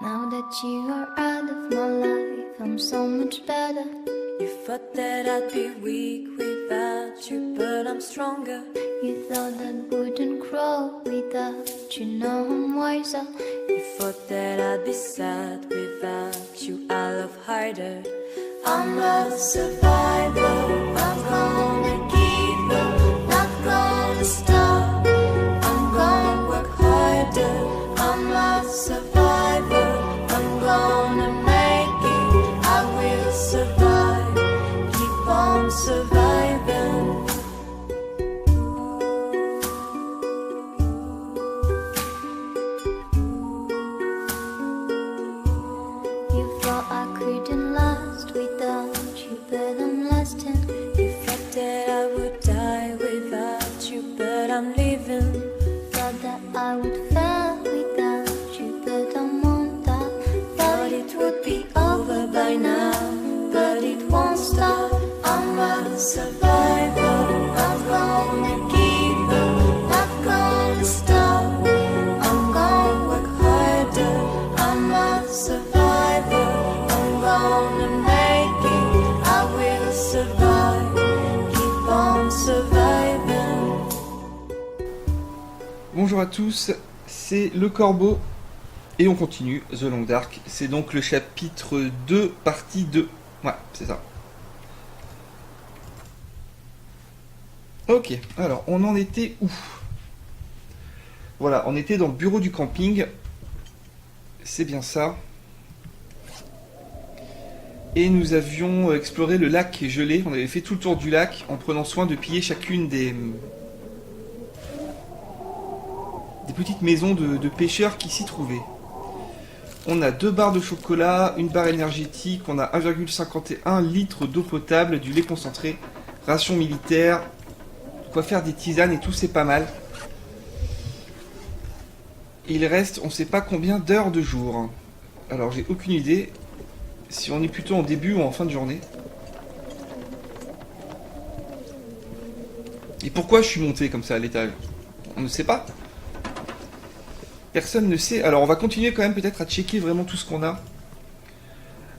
Now that you are out of my life, I'm so much better. You thought that I'd be weak without you, but I'm stronger. You thought I wouldn't grow without you, now I'm wiser. You thought that I'd be sad without you, I love harder. I'm a survivor, I'm gonna give up, not gonna stop. I'm gonna work harder, I'm a survivor, I'm gonna make it, I will survive, keep on surviving. You thought I couldn't last without you, but I'm lasting. You thought that I would die without you, but I'm living. Thought that I would fail without you, but I'm on top. Thought it would be over by now, but it won't stop. I'm a survivor, I'm gonna give up, not gonna stop. I'm gonna work harder, I'm a survivor, I'm gonna make it, I will survive, keep on surviving. Bonjour à tous, c'est Le Corbeau et on continue The Long Dark. C'est donc le chapitre 2, partie 2. Ouais, c'est ça. Ok, alors on en était où? Voilà, on était dans le bureau du camping. C'est bien ça. Et nous avions exploré le lac gelé. On avait fait tout le tour du lac en prenant soin de piller chacune des petites maisons de pêcheurs qui s'y trouvaient. On a 2 barres de chocolat, une barre énergétique, on a 1,51 litres d'eau potable, du lait concentré, ration militaire, quoi faire des tisanes et tout, c'est pas mal. Il reste, on sait pas combien d'heures de jour. Alors j'ai aucune idée si on est plutôt en début ou en fin de journée. Et pourquoi je suis monté comme ça à l'étage? On ne sait pas. Personne ne sait. Alors on va continuer quand même peut-être à checker vraiment tout ce qu'on a.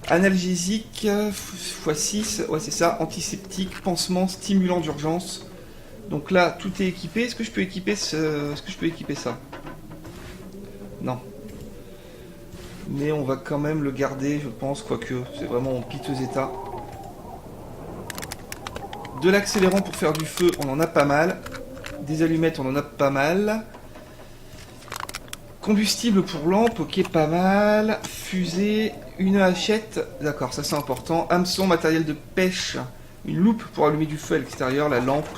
Analgésique, x6, ouais c'est ça, antiseptique, pansement, stimulant d'urgence. Donc là tout est équipé. Est-ce que je peux équiper ça? Non. Mais on va quand même le garder, je pense, quoique c'est vraiment en piteux état. De l'accélérant pour faire du feu, on en a pas mal. Des allumettes, on en a pas mal. Combustible pour lampe, ok, pas mal. Fusée, une hachette, d'accord, ça c'est important. Hameçon, matériel de pêche, une loupe pour allumer du feu à l'extérieur, la lampe,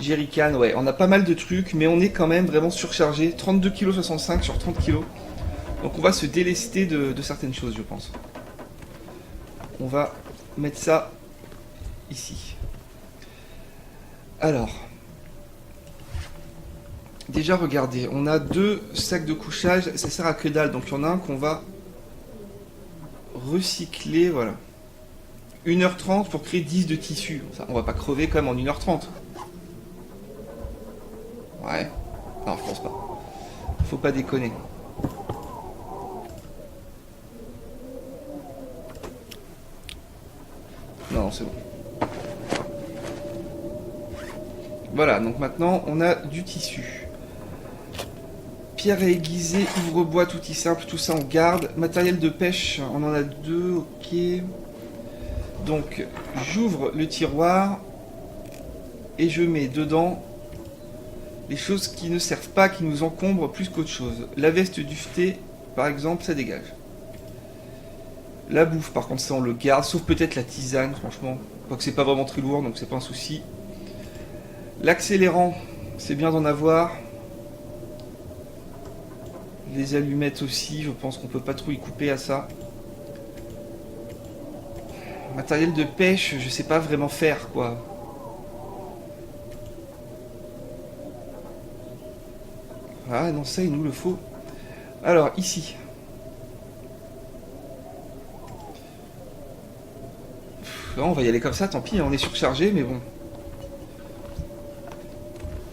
jerrycan, ouais, on a pas mal de trucs, mais on est quand même vraiment surchargé. 32,65 kg sur 30 kg. Donc on va se délester de certaines choses, je pense. On va mettre ça ici. Alors... Déjà, regardez, on a 2 sacs de couchage, ça sert à que dalle, donc il y en a un qu'on va recycler, voilà. 1h30 pour créer 10 de tissu. Ça, on va pas crever quand même en 1h30. Ouais, non, je pense pas. Faut pas déconner. Non, c'est bon. Voilà, donc maintenant on a du tissu. Pierre à aiguiser, ouvre-boîte, outil simple, tout ça on garde. Matériel de pêche, on en a 2, ok. Donc j'ouvre le tiroir et je mets dedans les choses qui ne servent pas, qui nous encombrent plus qu'autre chose. La veste duvetée, par exemple, ça dégage. La bouffe, par contre, ça on le garde, sauf peut-être la tisane, franchement. Quoique c'est pas vraiment très lourd, donc c'est pas un souci. L'accélérant, c'est bien d'en avoir. Les allumettes aussi, je pense qu'on peut pas trop y couper à ça. Matériel de pêche, je sais pas vraiment faire quoi. Ah non, ça il nous le faut. Alors ici. Non, on va y aller comme ça, tant pis, on est surchargé, mais bon.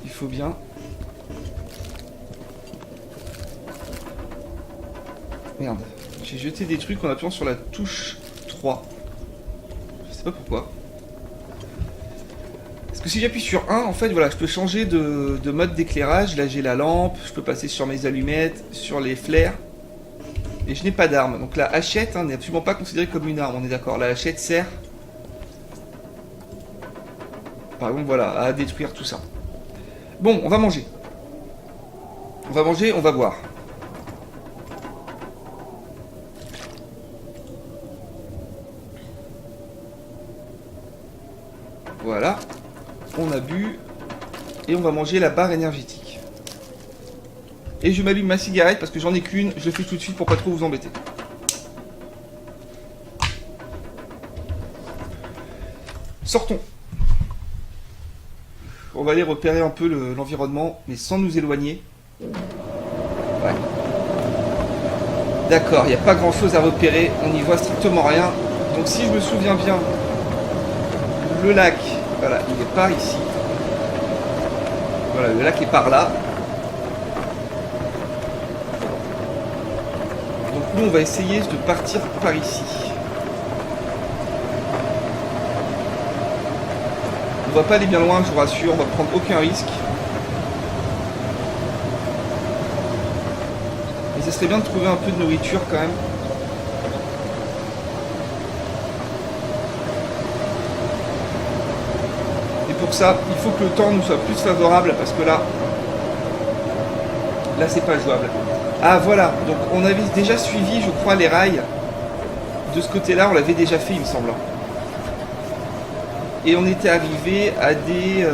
Il faut bien. Merde. J'ai jeté des trucs en appuyant sur la touche 3. Je sais pas pourquoi. Parce que si j'appuie sur 1, en fait, voilà, je peux changer de mode d'éclairage. Là, j'ai la lampe, je peux passer sur mes allumettes, sur les flares. Et je n'ai pas d'arme. Donc la hachette n'est absolument pas considérée comme une arme, on est d'accord. La hachette sert, par exemple, voilà, à détruire tout ça. Bon, on va manger. On va manger, on va boire. Voilà. On a bu. Et on va manger la barre énergétique. Et je m'allume ma cigarette parce que j'en ai qu'une. Je le fais tout de suite pour pas trop vous embêter. Sortons. On va aller repérer un peu l'environnement, mais sans nous éloigner. Ouais. D'accord, il n'y a pas grand chose à repérer. On n'y voit strictement rien. Donc si je me souviens bien, le lac, voilà, il n'est pas ici. Voilà, le lac est par là. Donc nous, on va essayer de partir par ici. On va pas aller bien loin, je vous rassure, on va prendre aucun risque. Mais ça serait bien de trouver un peu de nourriture quand même. Et pour ça, il faut que le temps nous soit plus favorable parce que là c'est pas jouable. Ah voilà, donc on avait déjà suivi, je crois, les rails. De ce côté-là, on l'avait déjà fait, il me semble. Et on était arrivé à des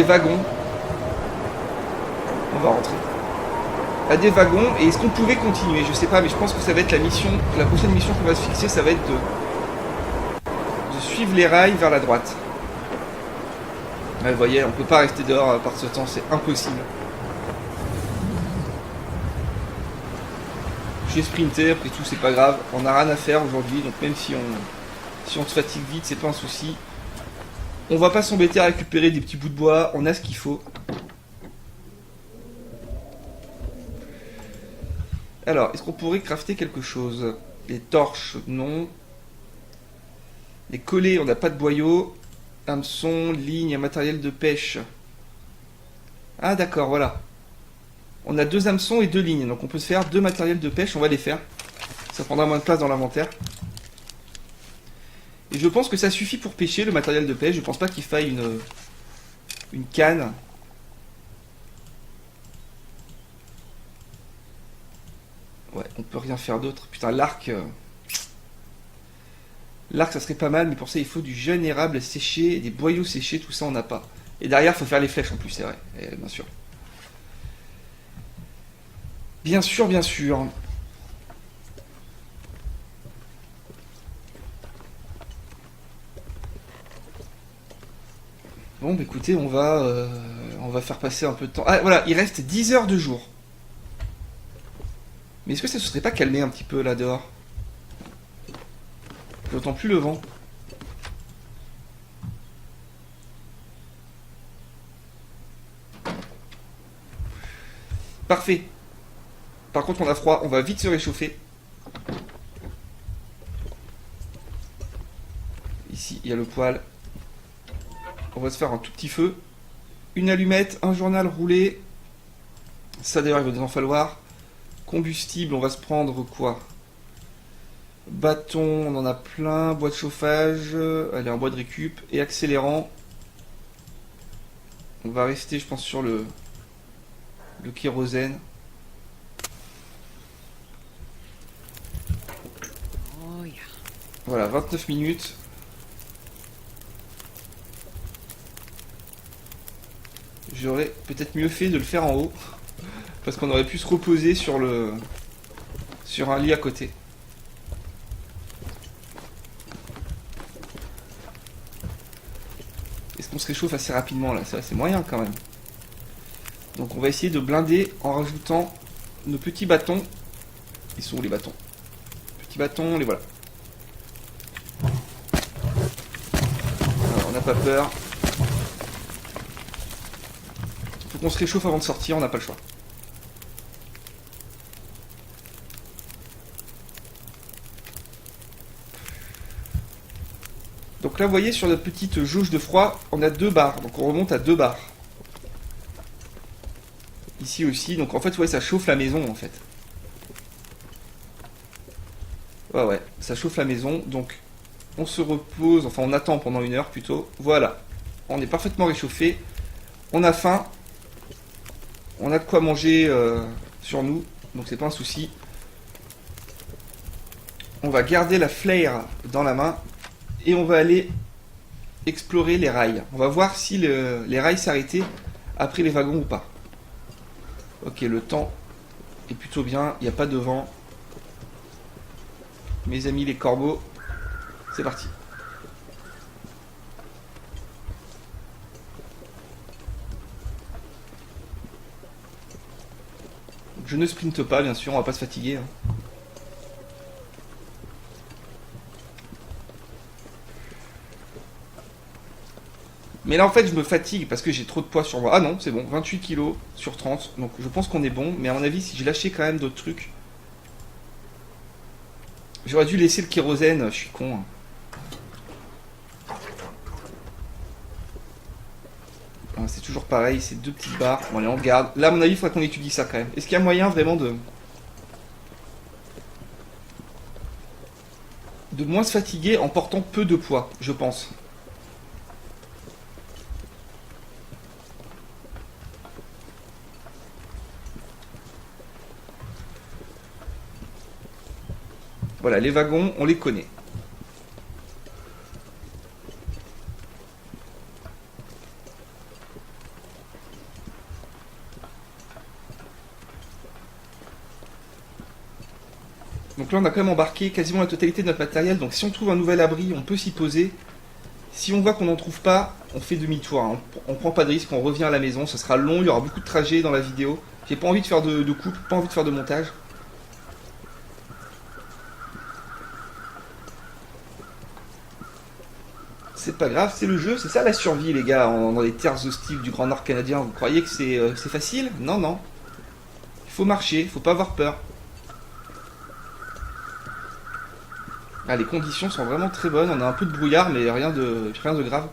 wagons. On va rentrer. À des wagons. Et est-ce qu'on pouvait continuer? Je sais pas, mais je pense que ça va être la mission. La prochaine mission qu'on va se fixer, ça va être de suivre les rails vers la droite. Là, vous voyez, on peut pas rester dehors par ce temps, c'est impossible. J'ai sprinté, après tout, c'est pas grave. On n'a rien à faire aujourd'hui, donc même si on se fatigue vite, c'est pas un souci. On va pas s'embêter à récupérer des petits bouts de bois, on a ce qu'il faut. Alors, est-ce qu'on pourrait crafter quelque chose? Les torches, non. Les collets, on n'a pas de boyaux. Hameçon, ligne, matériel de pêche. Ah d'accord, voilà. On a 2 hameçons et 2 lignes, donc on peut se faire 2 matériels de pêche, on va les faire. Ça prendra moins de place dans l'inventaire. Et je pense que ça suffit pour pêcher le matériel de pêche. Je pense pas qu'il faille une canne. Ouais, on peut rien faire d'autre. Putain, l'arc... L'arc, ça serait pas mal, mais pour ça, il faut du jeune érable séché, des boyaux séchés, tout ça, on n'a pas. Et derrière, il faut faire les flèches en plus, c'est vrai. Et, bien sûr. Bien sûr, bien sûr. Bon, bah écoutez, on va faire passer un peu de temps. Ah, voilà, il reste 10 heures de jour. Mais est-ce que ça se serait pas calmé un petit peu, là, dehors? J'entends plus le vent. Parfait. Par contre, on a froid, on va vite se réchauffer. Ici, il y a le poêle. On va se faire un tout petit feu. Une allumette, un journal roulé. Ça d'ailleurs, il va en falloir. Combustible, on va se prendre quoi? Bâton, on en a plein. Bois de chauffage. Allez, un bois de récup. Et accélérant. On va rester, je pense, sur le kérosène. Voilà, 29 minutes. J'aurais peut-être mieux fait de le faire en haut. Parce qu'on aurait pu se reposer sur un lit à côté. Est-ce qu'on se réchauffe assez rapidement là? Ça, c'est moyen quand même. Donc on va essayer de blinder en rajoutant nos petits bâtons. Ils sont où les bâtons? Petits bâtons, les voilà. Alors, on n'a pas peur. Faut qu'on se réchauffe avant de sortir, on n'a pas le choix. Donc là, vous voyez, sur notre petite jauge de froid, on a 2 bars. Donc on remonte à 2 bars. Ici aussi. Donc en fait, ouais, ça chauffe la maison, en fait. Ouais, ça chauffe la maison. Donc on se repose, enfin on attend pendant 1 heure plutôt. Voilà. On est parfaitement réchauffé. On a faim. On a de quoi manger sur nous. Donc c'est pas un souci. On va garder la flare dans la main. Et on va aller explorer les rails. On va voir si les rails s'arrêtaient après les wagons ou pas. Ok, le temps est plutôt bien. Il n'y a pas de vent. Mes amis les corbeaux, c'est parti. Je ne sprinte pas, bien sûr, on va pas se fatiguer. Mais là, en fait, je me fatigue parce que j'ai trop de poids sur moi. Ah non, c'est bon, 28 kilos sur 30. Donc, je pense qu'on est bon. Mais à mon avis, si je lâchais quand même d'autres trucs... J'aurais dû laisser le kérosène, je suis con. C'est toujours pareil, c'est 2 petites barres. Bon, allez, on garde. Là, à mon avis, il faudrait qu'on étudie ça quand même. Est-ce qu'il y a moyen vraiment de moins se fatiguer en portant peu de poids, je pense. Voilà, les wagons, on les connaît. Donc là, on a quand même embarqué quasiment la totalité de notre matériel. Donc si on trouve un nouvel abri, on peut s'y poser. Si on voit qu'on n'en trouve pas, on fait demi-tour. Hein. On prend pas de risque, on revient à la maison. Ça sera long, il y aura beaucoup de trajets dans la vidéo. J'ai pas envie de faire de coupe, pas envie de faire de montage. C'est pas grave, c'est le jeu, c'est ça la survie les gars, dans les terres hostiles du Grand Nord canadien. Vous croyez que c'est facile? Non, non. Il faut marcher, il faut pas avoir peur. Ah, les conditions sont vraiment très bonnes, on a un peu de brouillard mais rien de grave.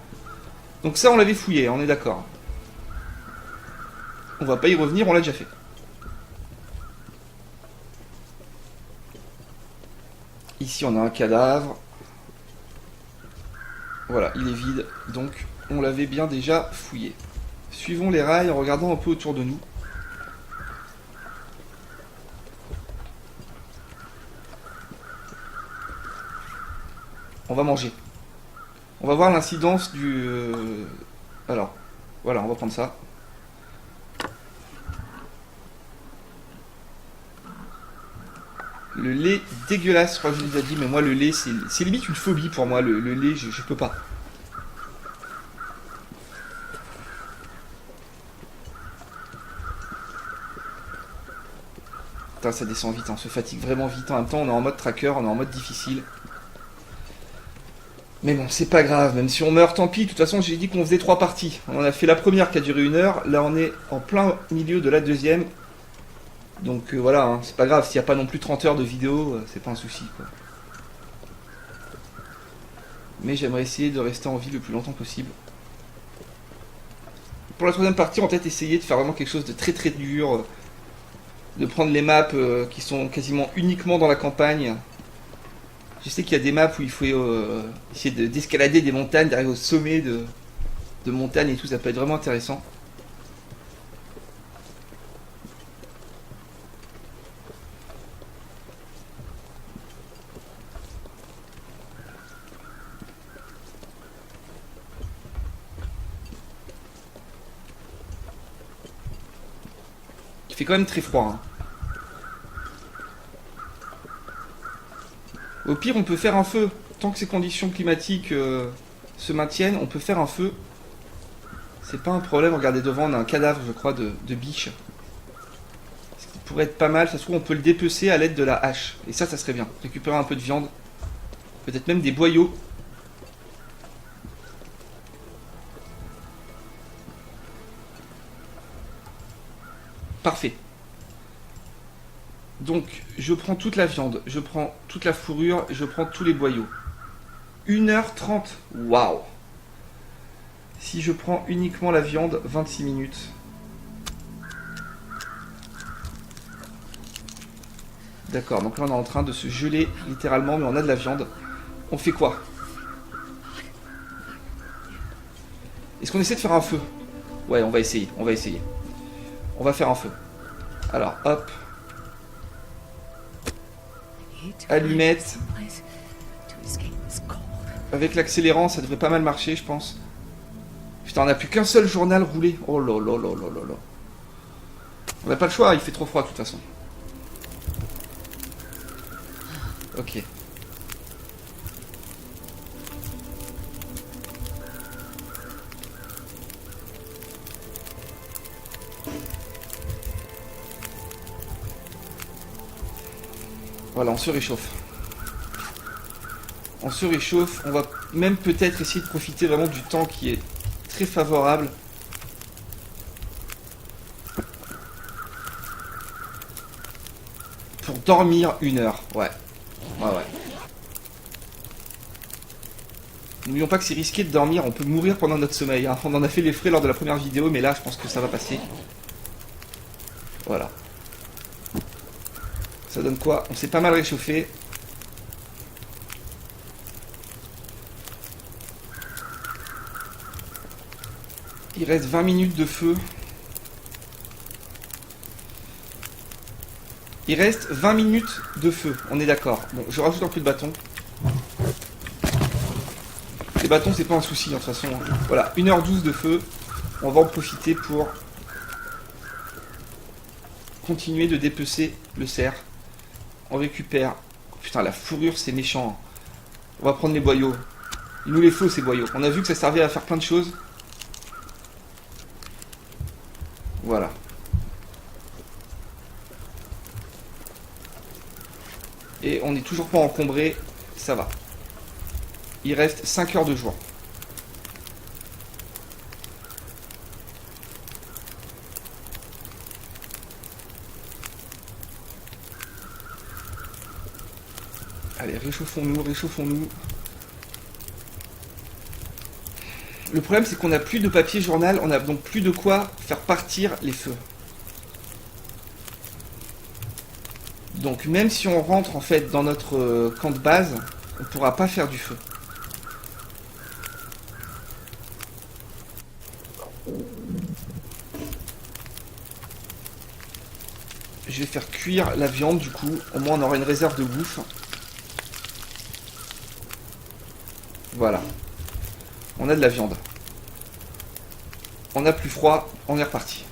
Donc ça on l'avait fouillé, on est d'accord. On va pas y revenir, on l'a déjà fait. Ici on a un cadavre. Voilà, il est vide, donc on l'avait bien déjà fouillé. Suivons les rails en regardant un peu autour de nous. On va manger. On va voir l'incidence du... Alors, voilà, on va prendre ça. Le lait dégueulasse, je crois que je vous ai dit, mais moi le lait, c'est limite une phobie pour moi, le lait, je peux pas. Putain, ça descend vite, on se fatigue vraiment vite, en même temps on est en mode tracker, on est en mode difficile. Mais bon, c'est pas grave, même si on meurt, tant pis, de toute façon j'ai dit qu'on faisait 3 parties. On a fait la première qui a duré 1 heure, là on est en plein milieu de la deuxième. Donc voilà, hein, c'est pas grave, s'il n'y a pas non plus 30 heures de vidéo, c'est pas un souci quoi. Mais j'aimerais essayer de rester en vie le plus longtemps possible. Pour la 3ème partie, on va peut-être essayer de faire vraiment quelque chose de très très dur. De prendre les maps qui sont quasiment uniquement dans la campagne. Je sais qu'il y a des maps où il faut essayer d'escalader des montagnes, d'arriver au sommet de montagnes et tout, ça peut être vraiment intéressant. Il fait quand même très froid. Hein. Au pire, on peut faire un feu. Tant que ces conditions climatiques se maintiennent, on peut faire un feu. C'est pas un problème. Regardez, devant, on a un cadavre, je crois, de biche. Ce qui pourrait être pas mal. Ça se trouve, on peut le dépecer à l'aide de la hache. Et ça serait bien. Récupérer un peu de viande. Peut-être même des boyaux. Parfait. Donc, je prends toute la viande, je prends toute la fourrure, je prends tous les boyaux. 1h30. Waouh. Si je prends uniquement la viande, 26 minutes. D'accord, donc là on est en train de se geler littéralement, mais on a de la viande. On fait quoi? Est-ce qu'on essaie de faire un feu? Ouais, on va essayer, on va essayer. On va faire un feu. Alors, hop. Allumette. Avec l'accélérant, ça devrait pas mal marcher, je pense. Putain, on n'a plus qu'un seul journal roulé. Oh là là là là là là. On n'a pas le choix, il fait trop froid de toute façon. Ok. Voilà, on se réchauffe. On se réchauffe. On va même peut-être essayer de profiter vraiment du temps qui est très favorable. Pour dormir 1 heure. Ouais. Ouais, ouais. N'oublions pas que c'est risqué de dormir. On peut mourir pendant notre sommeil. Hein. On en a fait les frais lors de la première vidéo, mais là, je pense que ça va passer. Voilà. Ça donne quoi? On s'est pas mal réchauffé. Il reste 20 minutes de feu. Il reste 20 minutes de feu, on est d'accord. Bon, je rajoute un peu de bâton. Les bâtons, c'est pas un souci, de toute façon. Voilà, 1h12 de feu. On va en profiter pour continuer de dépecer le cerf. On récupère... Putain, la fourrure, c'est méchant. On va prendre les boyaux. Il nous les faut, ces boyaux. On a vu que ça servait à faire plein de choses. Voilà. Et on n'est toujours pas encombré. Ça va. Il reste 5 heures de jour. Allez, réchauffons-nous, réchauffons-nous. Le problème, c'est qu'on n'a plus de papier journal, on n'a donc plus de quoi faire partir les feux. Donc même si on rentre en fait dans notre camp de base, on ne pourra pas faire du feu. Je vais faire cuire la viande du coup, au moins on aura une réserve de bouffe. Voilà. On a de la viande. On a plus froid, on est reparti.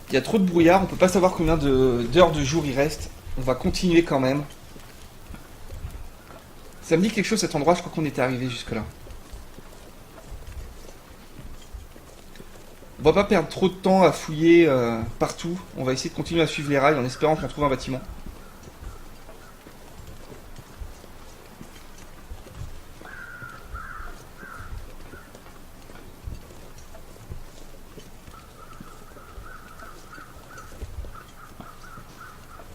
Il y a trop de brouillard, on peut pas savoir combien d'heures de jour il reste. On va continuer quand même. Ça me dit quelque chose cet endroit, je crois qu'on était arrivé jusque là. On va pas perdre trop de temps à fouiller partout. On va essayer de continuer à suivre les rails en espérant qu'on trouve un bâtiment.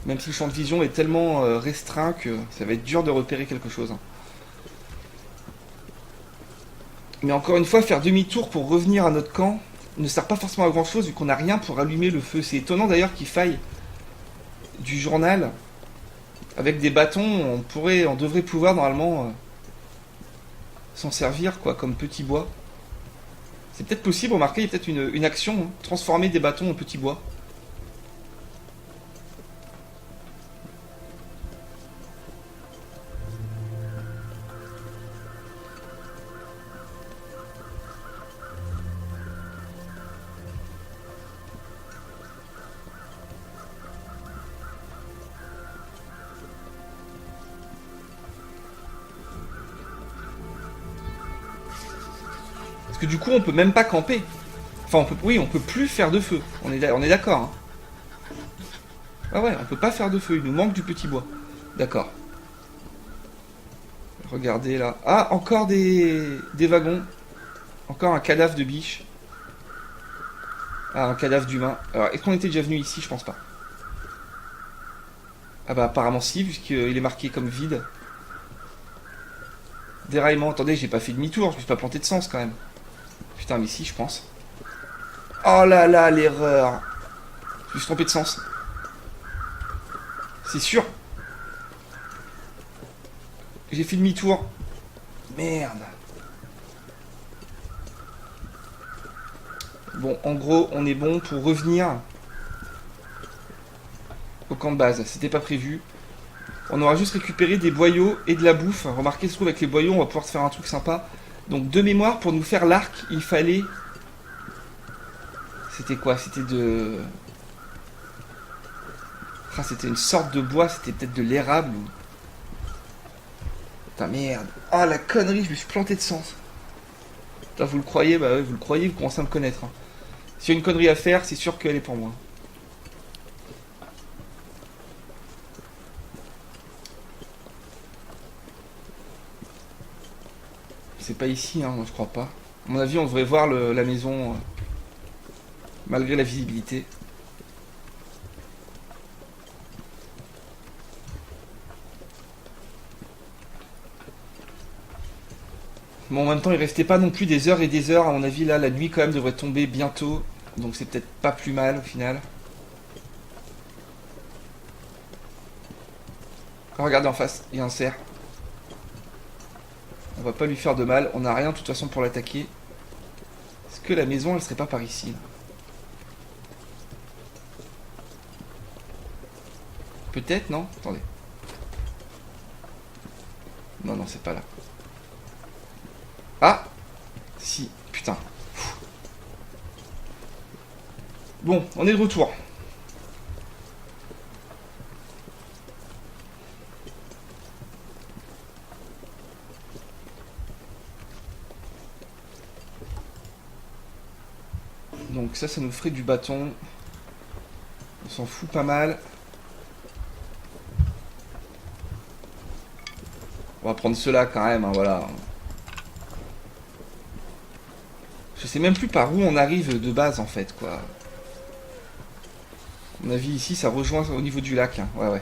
Même si le champ de vision est tellement restreint que ça va être dur de repérer quelque chose. Mais encore une fois, faire demi-tour pour revenir à notre camp ne sert pas forcément à grand chose vu qu'on n'a rien pour allumer le feu. C'est étonnant d'ailleurs qu'il faille du journal. Avec des bâtons, on devrait pouvoir normalement s'en servir quoi, comme petit bois. C'est peut-être possible, remarquez, il y a peut-être une action, hein, transformer des bâtons en petits bois. Parce que du coup, on peut même pas camper. Enfin, on peut plus faire de feu. On est d'accord. Hein. Ah ouais, on peut pas faire de feu. Il nous manque du petit bois. D'accord. Regardez là. Ah, encore des wagons. Encore un cadavre de biche. Ah, un cadavre d'humain. Alors, est-ce qu'on était déjà venu ici? Je pense pas. Ah bah apparemment si, puisqu'il est marqué comme vide. Déraillement. Attendez, j'ai pas fait demi-tour, je me suis pas planté de sens quand même. Putain, mais si, je pense. Oh là là, l'erreur. Je me suis trompé de sens. C'est sûr. J'ai fait demi-tour. Merde. Bon, en gros, on est bon pour revenir au camp de base. C'était pas prévu. On aura juste récupéré des boyaux et de la bouffe. Remarquez, se trouve avec les boyaux, on va pouvoir se faire un truc sympa. Donc, de mémoire, pour nous faire l'arc, il fallait... C'était quoi? C'était de... Ah, c'était une sorte de bois, c'était peut-être de l'érable ou... Putain, merde. Ah, la connerie, je me suis planté de sens. Putain, vous le croyez? Bah ouais, vous le croyez, vous commencez à me connaître. Hein. S'il y a une connerie à faire, c'est sûr qu'elle est pour moi. C'est pas ici, hein, moi je crois pas. À mon avis, on devrait voir la maison malgré la visibilité. Bon, en même temps, il restait pas non plus des heures et des heures. À mon avis, là, la nuit quand même devrait tomber bientôt. Donc c'est peut-être pas plus mal au final. Regardez en face, il y a un cerf. On va pas lui faire de mal. On n'a rien de toute façon pour l'attaquer. Est-ce que la maison, elle serait pas par ici là? Peut-être, non? Attendez. Non, non, c'est pas là. Ah! Si, putain. Bon, on est de retour. Donc ça nous ferait du bâton. On s'en fout pas mal. On va prendre cela quand même, hein, voilà. Je sais même plus par où on arrive de base en fait, quoi. À mon avis ici, ça rejoint au niveau du lac. Hein. Ouais, ouais.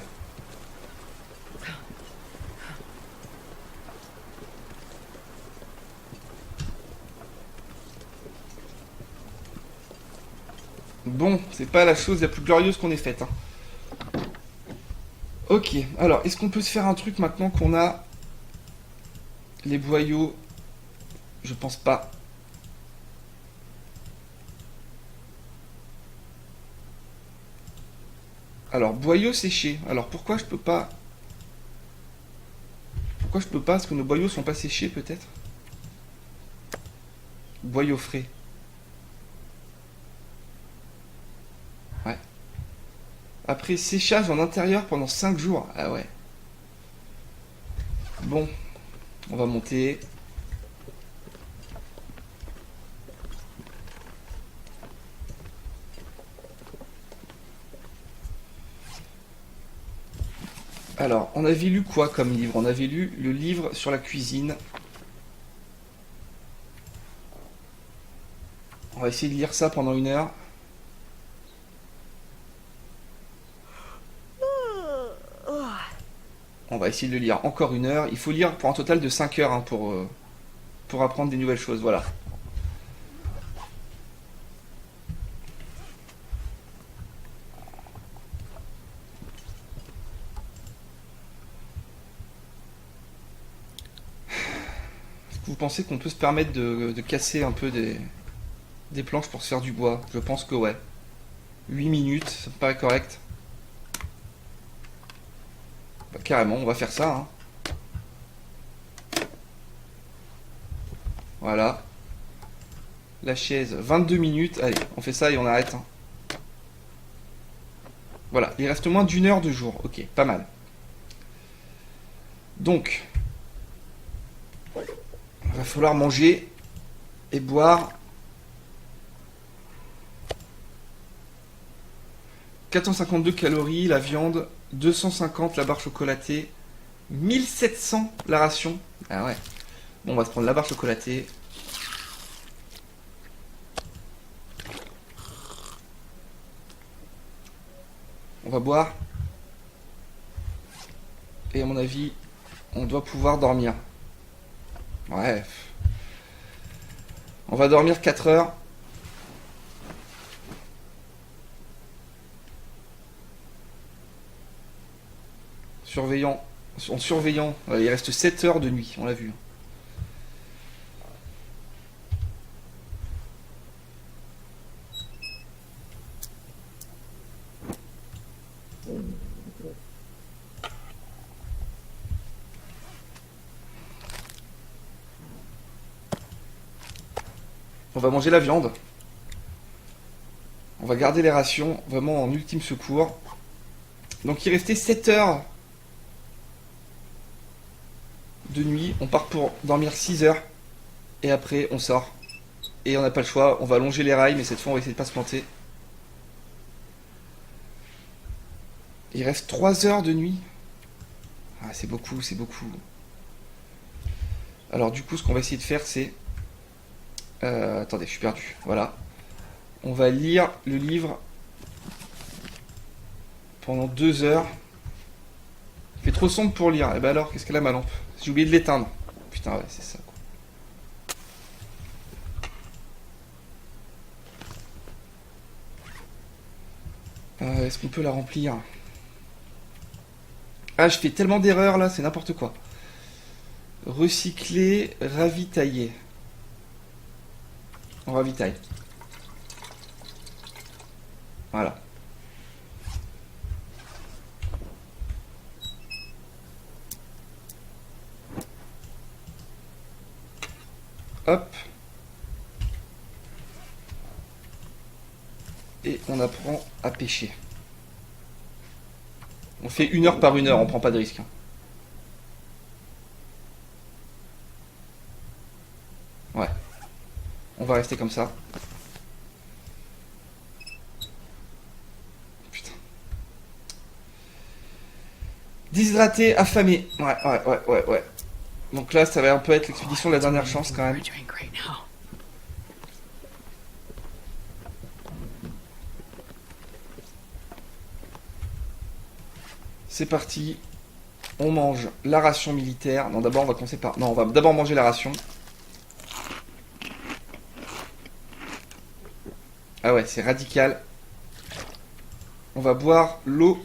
Bon, c'est pas la chose la plus glorieuse qu'on ait faite. Hein. Ok, alors, est-ce qu'on peut se faire un truc maintenant qu'on a les boyaux? Je pense pas. Alors, boyaux séchés. Alors, pourquoi je peux pas... Pourquoi je peux pas? Parce que nos boyaux sont pas séchés, peut-être? Boyaux frais. Ouais. Après séchage en intérieur pendant 5 jours. Ah ouais. Bon. On va monter. Alors, on avait lu quoi comme livre? On avait lu le livre sur la cuisine. On va essayer de lire ça pendant 1 heure. On va essayer de le lire encore 1 heure. Il faut lire pour un total de 5 heures hein, pour apprendre des nouvelles choses. Voilà. Est-ce que vous pensez qu'on peut se permettre de casser un peu des planches pour se faire du bois? Je pense que ouais. 8 minutes, ça me paraît correct. Bah, carrément, on va faire ça. Hein. Voilà. La chaise, 22 minutes. Allez, on fait ça et on arrête. Hein. Voilà, il reste moins d'1 heure de jour. Ok, pas mal. Donc, il va falloir manger et boire. 452 calories la viande, 250 la barre chocolatée, 1700 la ration. Ah ouais. Bon, on va se prendre la barre chocolatée. On va boire. Et à mon avis, on doit pouvoir dormir. Ouais. On va dormir 4 heures. En surveillant. Il reste 7 heures de nuit, on l'a vu. On va manger la viande. On va garder les rations, vraiment en ultime secours. Donc il restait 7 heures de nuit. On part pour dormir 6 heures. Et après, on sort. Et on n'a pas le choix. On va longer les rails, mais cette fois, on va essayer de pas se planter. Il reste 3 heures de nuit. Ah, c'est beaucoup, c'est beaucoup. Alors du coup, ce qu'on va essayer de faire, c'est... attendez, je suis perdu. Voilà. On va lire le livre pendant 2 heures. Il fait trop sombre pour lire. Et ben alors, qu'est-ce qu'elle a ma lampe? J'ai oublié de l'éteindre. Putain, ouais, c'est ça, quoi. Est-ce qu'on peut la remplir? Ah, je fais tellement d'erreurs là, c'est n'importe quoi. Recycler, ravitailler. On ravitaille. Voilà. Hop. Et on apprend à pêcher. On fait 1 heure par 1 heure, on prend pas de risque. Ouais. On va rester comme ça. Putain. Déshydraté, affamé. Ouais. Donc là, ça va un peu être l'expédition de la dernière chance quand même. C'est parti. On mange la ration militaire. Non, d'abord, on va commencer par... Non, on va d'abord manger la ration. Ah ouais, c'est radical. On va boire l'eau.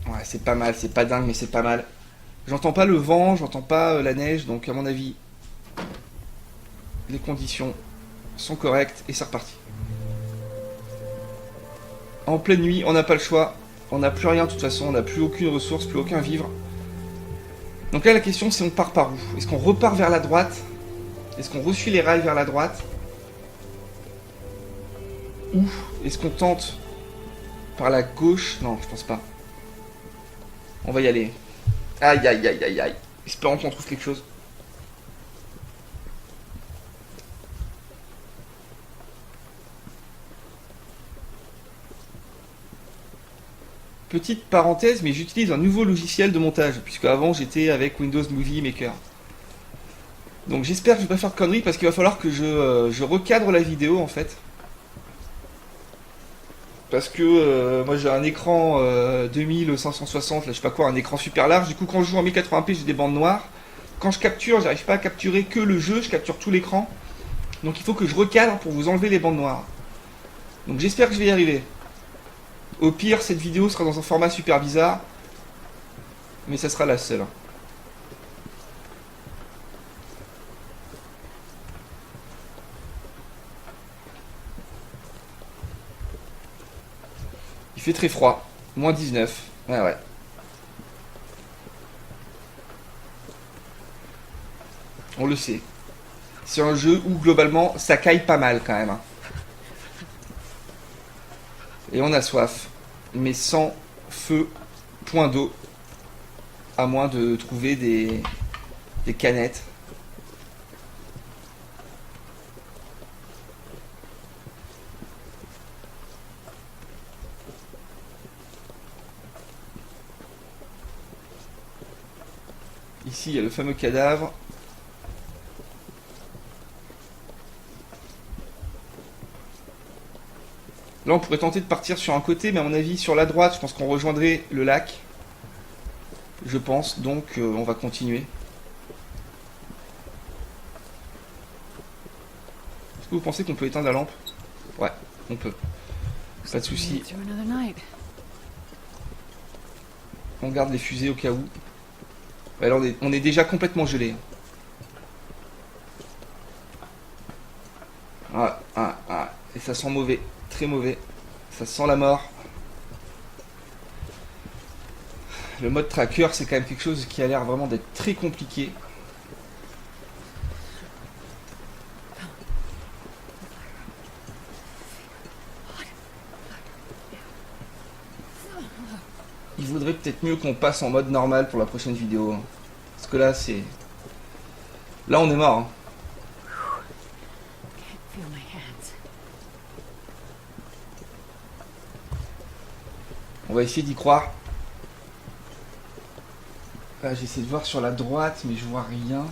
Ouais, c'est pas mal. C'est pas dingue, mais c'est pas mal. J'entends pas le vent, j'entends pas la neige. Donc, à mon avis, les conditions sont correctes. Et c'est reparti. En pleine nuit, on n'a pas le choix. On n'a plus rien de toute façon. On n'a plus aucune ressource, plus aucun vivre. Donc là, la question, c'est on part par où? Est-ce qu'on repart vers la droite? Est-ce qu'on resuit les rails vers la droite? Ou est-ce qu'on tente par la gauche? Non, je pense pas. On va y aller. Aïe, aïe, aïe, aïe, aïe. Espérons qu'on trouve quelque chose. Petite parenthèse, mais j'utilise un nouveau logiciel de montage, puisque avant j'étais avec Windows Movie Maker. Donc j'espère que je vais pas faire de conneries, parce qu'il va falloir que je recadre la vidéo en fait. Parce que moi j'ai un écran 2560, là je sais pas quoi, un écran super large. Du coup quand je joue en 1080p j'ai des bandes noires. Quand je capture, j'arrive pas à capturer que le jeu, je capture tout l'écran. Donc il faut que je recadre pour vous enlever les bandes noires. Donc j'espère que je vais y arriver. Au pire, cette vidéo sera dans un format super bizarre. Mais ça sera la seule. Il fait très froid. Moins 19. Ouais. On le sait. C'est un jeu où globalement ça caille pas mal quand même. Hein. Et on a soif. Mais sans feu, point d'eau. À moins de trouver des canettes. Ici, il y a le fameux cadavre. Là, on pourrait tenter de partir sur un côté, mais à mon avis, sur la droite, je pense qu'on rejoindrait le lac. Je je pense, donc on va continuer. Est-ce que vous pensez qu'on peut éteindre la lampe? Ouais, on peut. Pas de souci. Through another night. On garde les fusées au cas où. Ouais, là, on est déjà complètement gelé. Et ça sent mauvais, très mauvais. Ça sent la mort. Le mode tracker, c'est quand même quelque chose qui a l'air vraiment d'être très compliqué. Il vaudrait peut-être mieux qu'on passe en mode normal pour la prochaine vidéo. Parce que là, c'est... Là, on est mort. Hein. Feel my hands. On va essayer d'y croire. Là, j'essaie de voir sur la droite, mais je vois rien.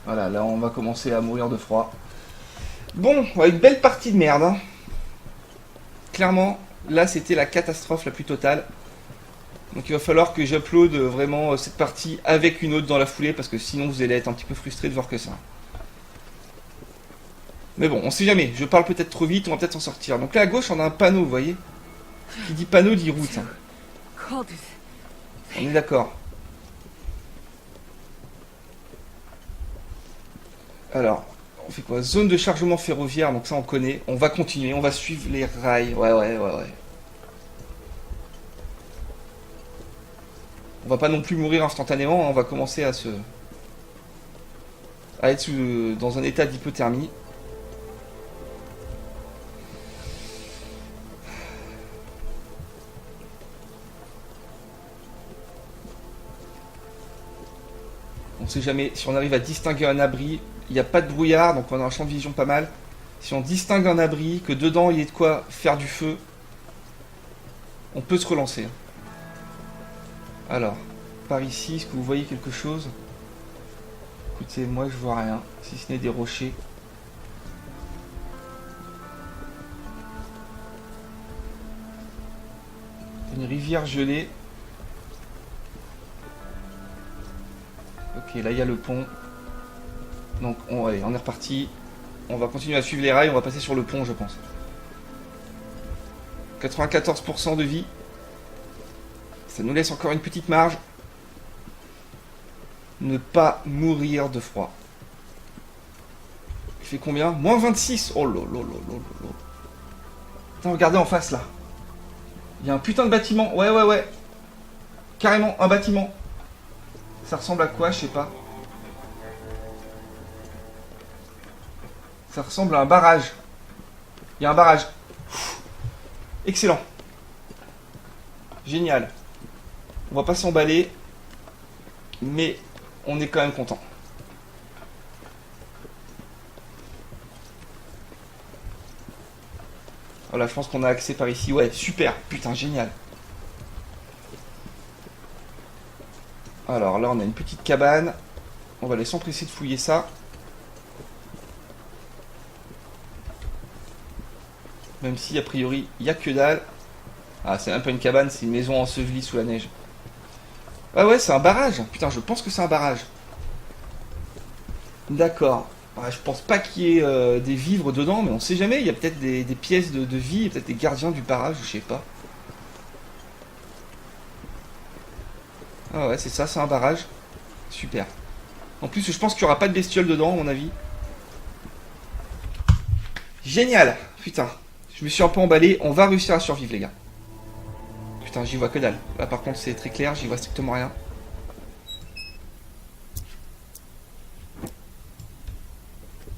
Voilà, là, on va commencer à mourir de froid. Bon, ouais, une belle partie de merde. Hein. Clairement, là, c'était la catastrophe la plus totale. Donc, il va falloir que j'upload vraiment cette partie avec une autre dans la foulée, parce que sinon, vous allez être un petit peu frustré de voir que ça. Mais bon, on sait jamais. Je parle peut-être trop vite, on va peut-être s'en sortir. Donc là, à gauche, on a un panneau, vous voyez. Qui dit panneau, dit route. Hein. Cold. On est d'accord. Alors, on fait quoi? Zone de chargement ferroviaire, donc ça on connaît. On va continuer, on va suivre les rails. Ouais. On va pas non plus mourir instantanément, hein. On va commencer à être dans un état d'hypothermie. On sait jamais si on arrive à distinguer un abri. Il n'y a pas de brouillard, donc on a un champ de vision pas mal. Si on distingue un abri, que dedans il y ait de quoi faire du feu, on peut se relancer. Alors, par ici, est-ce que vous voyez quelque chose? Écoutez, moi je vois rien, si ce n'est des rochers. Une rivière gelée. Ok, là il y a le pont. Donc allez, on est reparti. On va continuer à suivre les rails, on va passer sur le pont je pense. 94% de vie. Ça nous laisse encore une petite marge. Ne pas mourir de froid. Il fait combien? Moins 26. Oh lolo. Attends, regardez en face là. Il y a un putain de bâtiment. Ouais. Carrément, un bâtiment. Ça ressemble à quoi? Je sais pas. Ça ressemble à un barrage. Il y a un barrage. Excellent. Génial. On va pas s'emballer. Mais on est quand même content. Voilà, je pense qu'on a accès par ici. Ouais, super. Putain, génial. Alors là, on a une petite cabane. On va aller s'empresser de fouiller ça. Même si, a priori, il n'y a que dalle. Ah, c'est même pas une cabane, c'est une maison ensevelie sous la neige. Ah ouais, c'est un barrage. Putain, je pense que c'est un barrage. D'accord. Ouais, je pense pas qu'il y ait des vivres dedans, mais on sait jamais. Il y a peut-être des pièces de vie, il y a peut-être des gardiens du barrage, je sais pas. Ah ouais, c'est ça, c'est un barrage. Super. En plus, je pense qu'il n'y aura pas de bestioles dedans, à mon avis. Génial. Putain, je me suis un peu emballé. On va réussir à survivre, les gars. Putain, j'y vois que dalle. Là, par contre, c'est très clair, j'y vois strictement rien.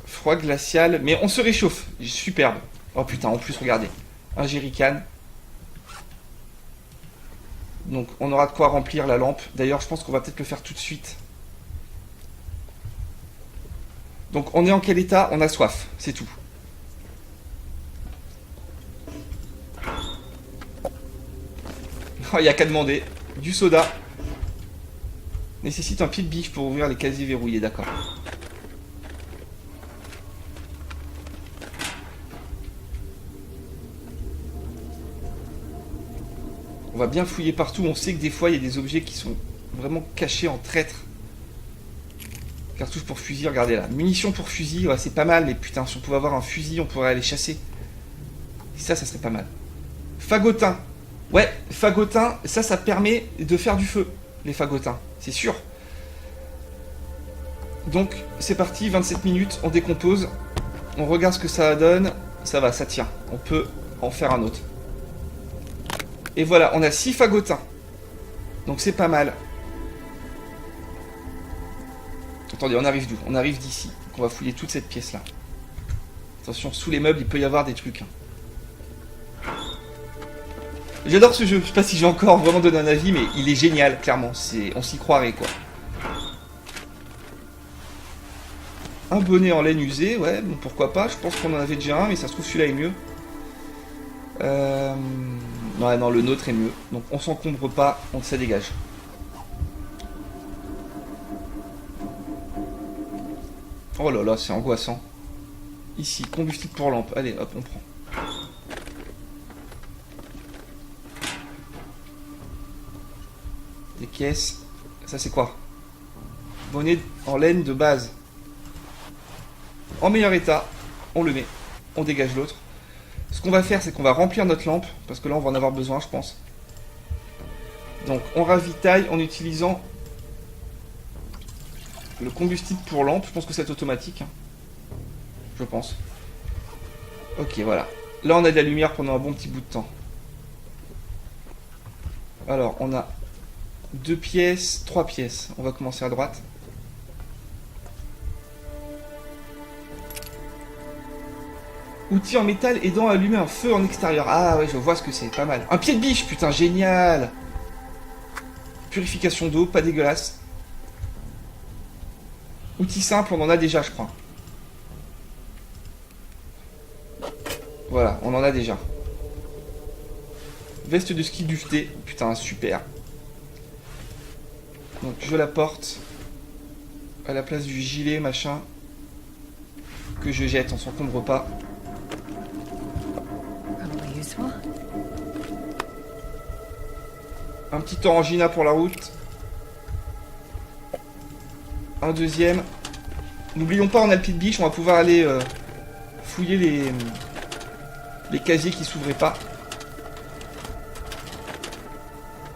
Froid glacial, mais on se réchauffe. Superbe. Oh putain, en plus, regardez. Un jerrycan. Donc, on aura de quoi remplir la lampe. D'ailleurs, je pense qu'on va peut-être le faire tout de suite. Donc, on est en quel état? On a soif, c'est tout. Il n'y a qu'à demander. Du soda. Nécessite un pied de biche pour ouvrir les casiers verrouillés, d'accord. va bien fouiller partout. On sait que des fois, il y a des objets qui sont vraiment cachés en traître. Cartouche pour fusil, regardez là. Munitions pour fusil, ouais, c'est pas mal, mais putain, si on pouvait avoir un fusil, on pourrait aller chasser. Ça serait pas mal. Fagotin. Ouais, fagotin, ça permet de faire du feu, les fagotins, c'est sûr. Donc, c'est parti, 27 minutes, on décompose. On regarde ce que ça donne. Ça va, ça tient. On peut en faire un autre. Et voilà, on a 6 fagotins. Donc c'est pas mal. Attendez, on arrive d'où? On arrive d'ici. Donc on va fouiller toute cette pièce-là. Attention, sous les meubles, il peut y avoir des trucs. J'adore ce jeu. Je sais pas si j'ai encore vraiment donné un avis, mais il est génial, clairement. On s'y croirait, quoi. Un bonnet en laine usée, ouais, bon, pourquoi pas. Je pense qu'on en avait déjà un, mais ça se trouve celui-là est mieux. Ouais, non, le nôtre est mieux. Donc on s'encombre pas, on se dégage. Oh là là, c'est angoissant. Ici, combustible pour lampe. Allez, hop, on prend. Des caisses. Ça, c'est quoi? Bonnet en laine de base. En meilleur état. On le met. On dégage l'autre. Ce qu'on va faire, c'est qu'on va remplir notre lampe. Parce que là, on va en avoir besoin, je pense. Donc, on ravitaille en utilisant le combustible pour lampe. Je pense que c'est automatique. Hein. Je pense. Ok, voilà. Là, on a de la lumière pendant un bon petit bout de temps. Alors, on a 2 pièces, 3 pièces. On va commencer à droite. Outil en métal aidant à allumer un feu en extérieur. Ah ouais, je vois ce que c'est, pas mal. Un pied de biche, putain, génial. Purification d'eau, pas dégueulasse. Outil simple, on en a déjà, je crois. Voilà, on en a déjà. Veste de ski duvetée. Putain, super. Donc je la porte à la place du gilet, machin. Que je jette, on s'encombre pas. Un petit orangina pour la route. Un deuxième. N'oublions pas, on a le pied de biche, on va pouvoir aller fouiller les casiers qui s'ouvraient pas.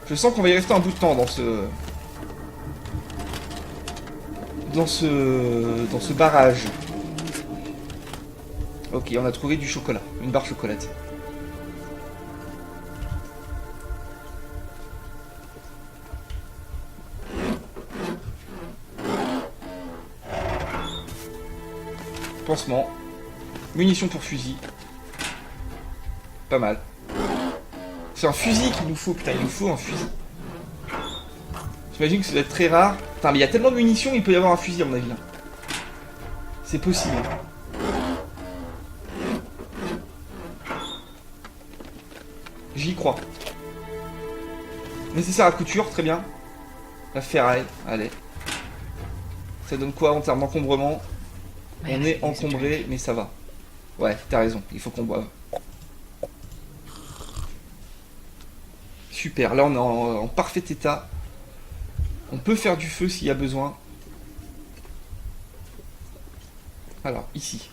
Je sens qu'on va y rester un bout de temps dans ce barrage. Ok, on a trouvé du chocolat, une barre chocolatée. Pansement. Munitions pour fusil. Pas mal. C'est un fusil qu'il nous faut, putain, il nous faut un fusil. J'imagine que ça doit être très rare. Putain, mais il y a tellement de munitions, il peut y avoir un fusil à mon avis. Là. C'est possible. J'y crois. Nécessaire à couture, très bien. La ferraille, allez. Ça donne quoi en termes d'encombrement? On est encombré, mais ça va. Ouais, t'as raison, il faut qu'on boive. Super, là on est en parfait état. On peut faire du feu s'il y a besoin. Alors, ici.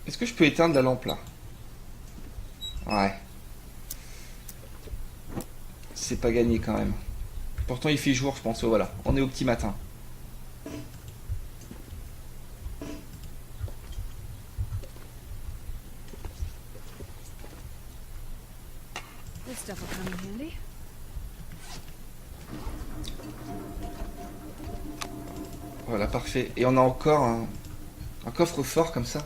Est-ce que je peux éteindre la lampe là? Ouais. C'est pas gagné quand même. Pourtant il fait jour, je pense. Oh, voilà, on est au petit matin. Voilà, parfait. Et on a encore un coffre-fort comme ça.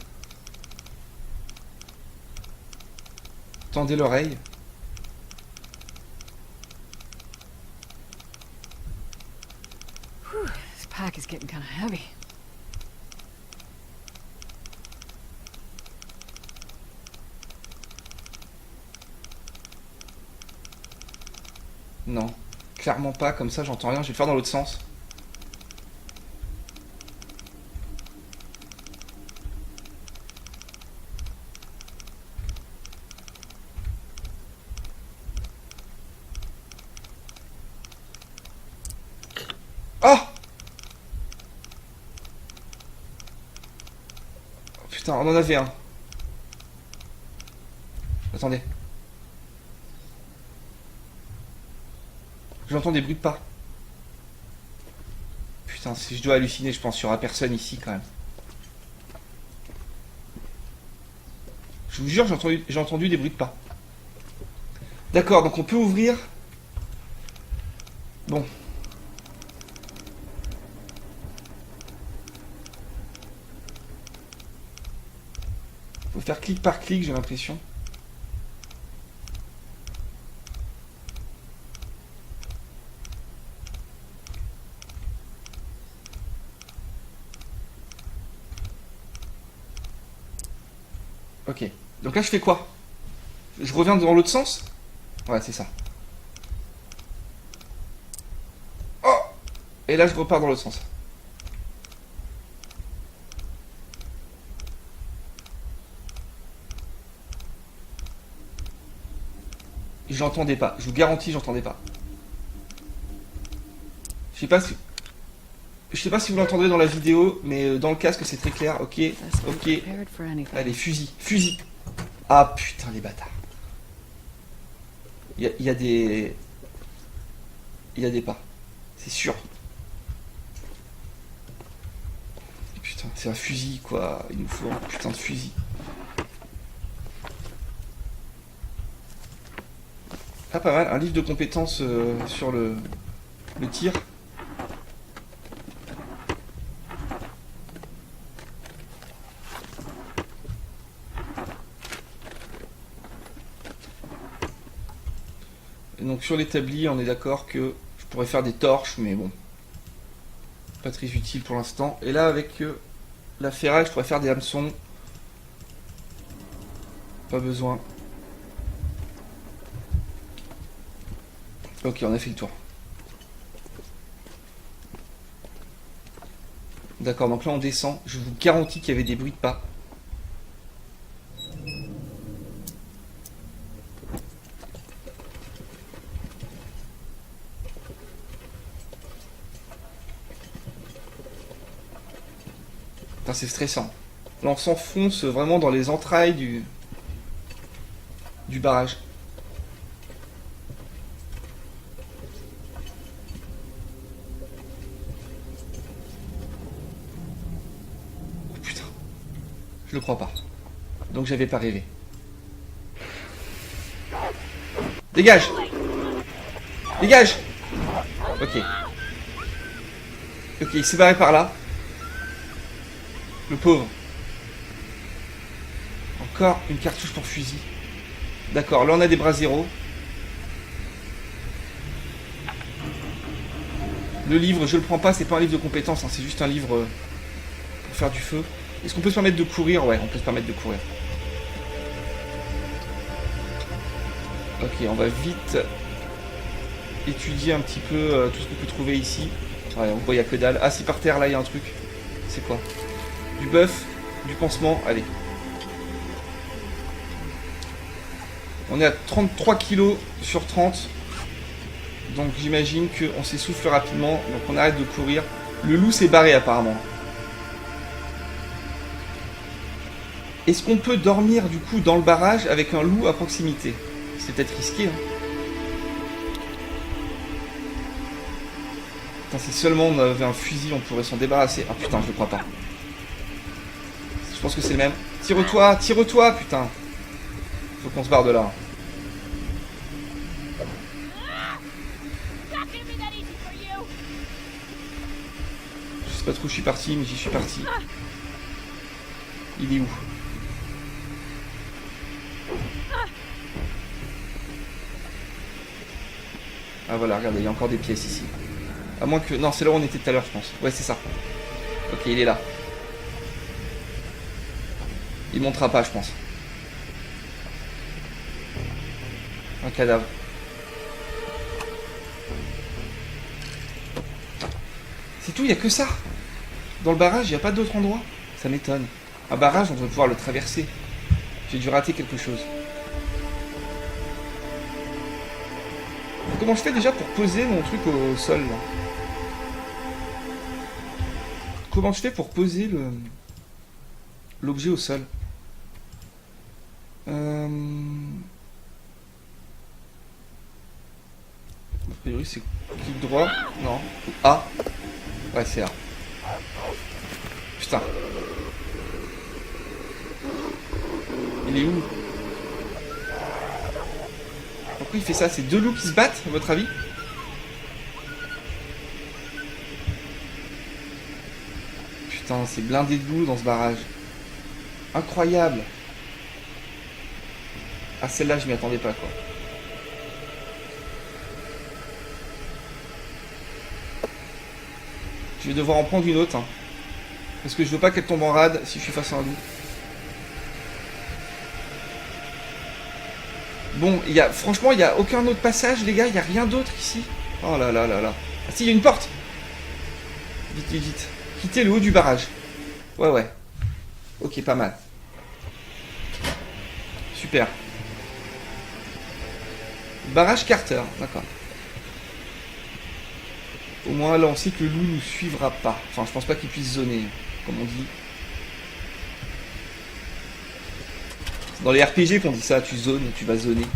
Tendez l'oreille. This pack is getting kind of heavy. Non, clairement pas, comme ça j'entends rien, je vais le faire dans l'autre sens. Putain, on en avait un. Attendez. J'entends des bruits de pas. Putain, si je dois halluciner, je pense qu'il n'y aura personne ici quand même. Je vous jure, j'ai entendu des bruits de pas. D'accord, donc on peut ouvrir. Bon. Faut faire clic par clic, j'ai l'impression. Ok. Donc là, je fais quoi? Je reviens dans l'autre sens? Ouais, c'est ça. Oh! Et là, je repars dans l'autre sens. J'entendais pas. Je vous garantis, j'entendais pas. Je sais pas si... Je sais pas si vous l'entendrez dans la vidéo, mais dans le casque, c'est très clair. Ok, ok. Prepared for anything. Allez, fusil, fusil. Ah putain, les bâtards. Il y a des... Il y a des pas. C'est sûr. Putain, c'est un fusil, quoi. Il nous faut un putain de fusil. Ah, pas mal. Un livre de compétences sur le tir. Et donc sur l'établi, on est d'accord que je pourrais faire des torches, mais bon, pas très utile pour l'instant. Et là, avec la ferraille, je pourrais faire des hameçons. Pas besoin. Ok, on a fait le tour. D'accord, donc là on descend. Je vous garantis qu'il y avait des bruits de pas. Putain, c'est stressant. Là on s'enfonce vraiment dans les entrailles du barrage. Oh putain. Je le crois pas. Donc j'avais pas rêvé. Dégage! Dégage! Ok. Ok, il s'est barré par là. Le pauvre. Encore une cartouche pour fusil. D'accord, là on a des bras zéro. Le livre, je le prends pas, c'est pas un livre de compétences, hein, c'est juste un livre pour faire du feu. Est-ce qu'on peut se permettre de courir? Ouais, on peut se permettre de courir. Ok, on va vite étudier un petit peu tout ce qu'on peut trouver ici. Ouais, on voit, il n'y a que dalle. Ah, si par terre, là, il y a un truc. C'est quoi? Du bœuf, du pansement, allez. On est à 33 kg sur 30. Donc j'imagine qu'on s'essouffle rapidement. Donc on arrête de courir. Le loup s'est barré apparemment. Est-ce qu'on peut dormir du coup dans le barrage avec un loup à proximité? C'est peut-être risqué. Hein. Putain, si seulement on avait un fusil, on pourrait s'en débarrasser. Ah putain, je le crois pas. Je pense que c'est le même. Tire-toi, tire-toi, putain. Faut qu'on se barre de là. Je sais pas trop où je suis parti, mais j'y suis parti. Il est où? Ah voilà, regardez, il y a encore des pièces ici. À moins que... Non, c'est là où on était tout à l'heure, je pense. Ouais, c'est ça. Ok, il est là. Il montera pas, je pense. Un cadavre. C'est tout, il n'y a que ça. Dans le barrage, il n'y a pas d'autre endroit. Ça m'étonne. Un barrage, on devrait pouvoir le traverser. J'ai dû rater quelque chose. Comment je fais déjà pour poser mon truc au sol là? Comment je fais pour poser l'objet au sol. A priori c'est clic droit. Non. A. Ouais c'est A. Putain. Il est où? Pourquoi il fait ça? C'est deux loups qui se battent, à votre avis? Putain, c'est blindé de loups dans ce barrage. Incroyable. Ah, celle-là, je m'y attendais pas, quoi. Je vais devoir en prendre une autre, hein. Parce que je veux pas qu'elle tombe en rade si je suis face à un loup. Bon, franchement, il n'y a aucun autre passage, les gars. Il n'y a rien d'autre ici. Oh là là là là. Ah si, il y a une porte. Vite, vite, vite. Quittez le haut du barrage. Ouais, ouais. Ok, pas mal. Super. Barrage Carter, d'accord. Au moins, là, on sait que le loup nous suivra pas. Enfin, je pense pas qu'il puisse zoner, comme on dit. Dans les RPG qu'on dit ça, tu zones, tu vas zoner.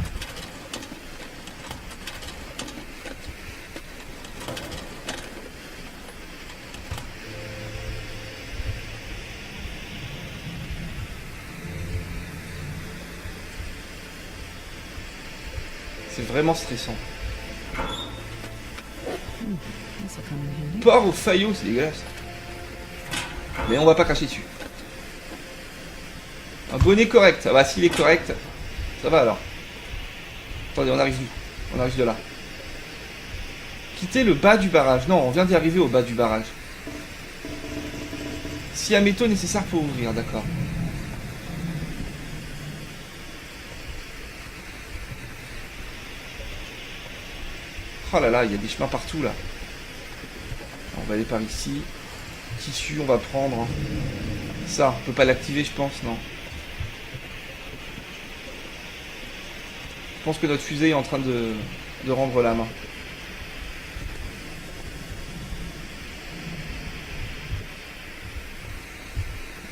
C'est vraiment stressant. Port au faillot, c'est dégueulasse. Mais on va pas cracher dessus. Un bonnet correct. Ah bah s'il est correct, ça va alors. Attendez, on arrive d'où? On arrive de là. Quitter le bas du barrage. Non, on vient d'y arriver au bas du barrage. S'il y a métaux nécessaires pour ouvrir, d'accord. Oh là là, il y a des chemins partout là. On va aller par ici. Tissu, on va prendre. Ça, on peut pas l'activer, je pense, non. Je pense que notre fusée est en train de rendre la main.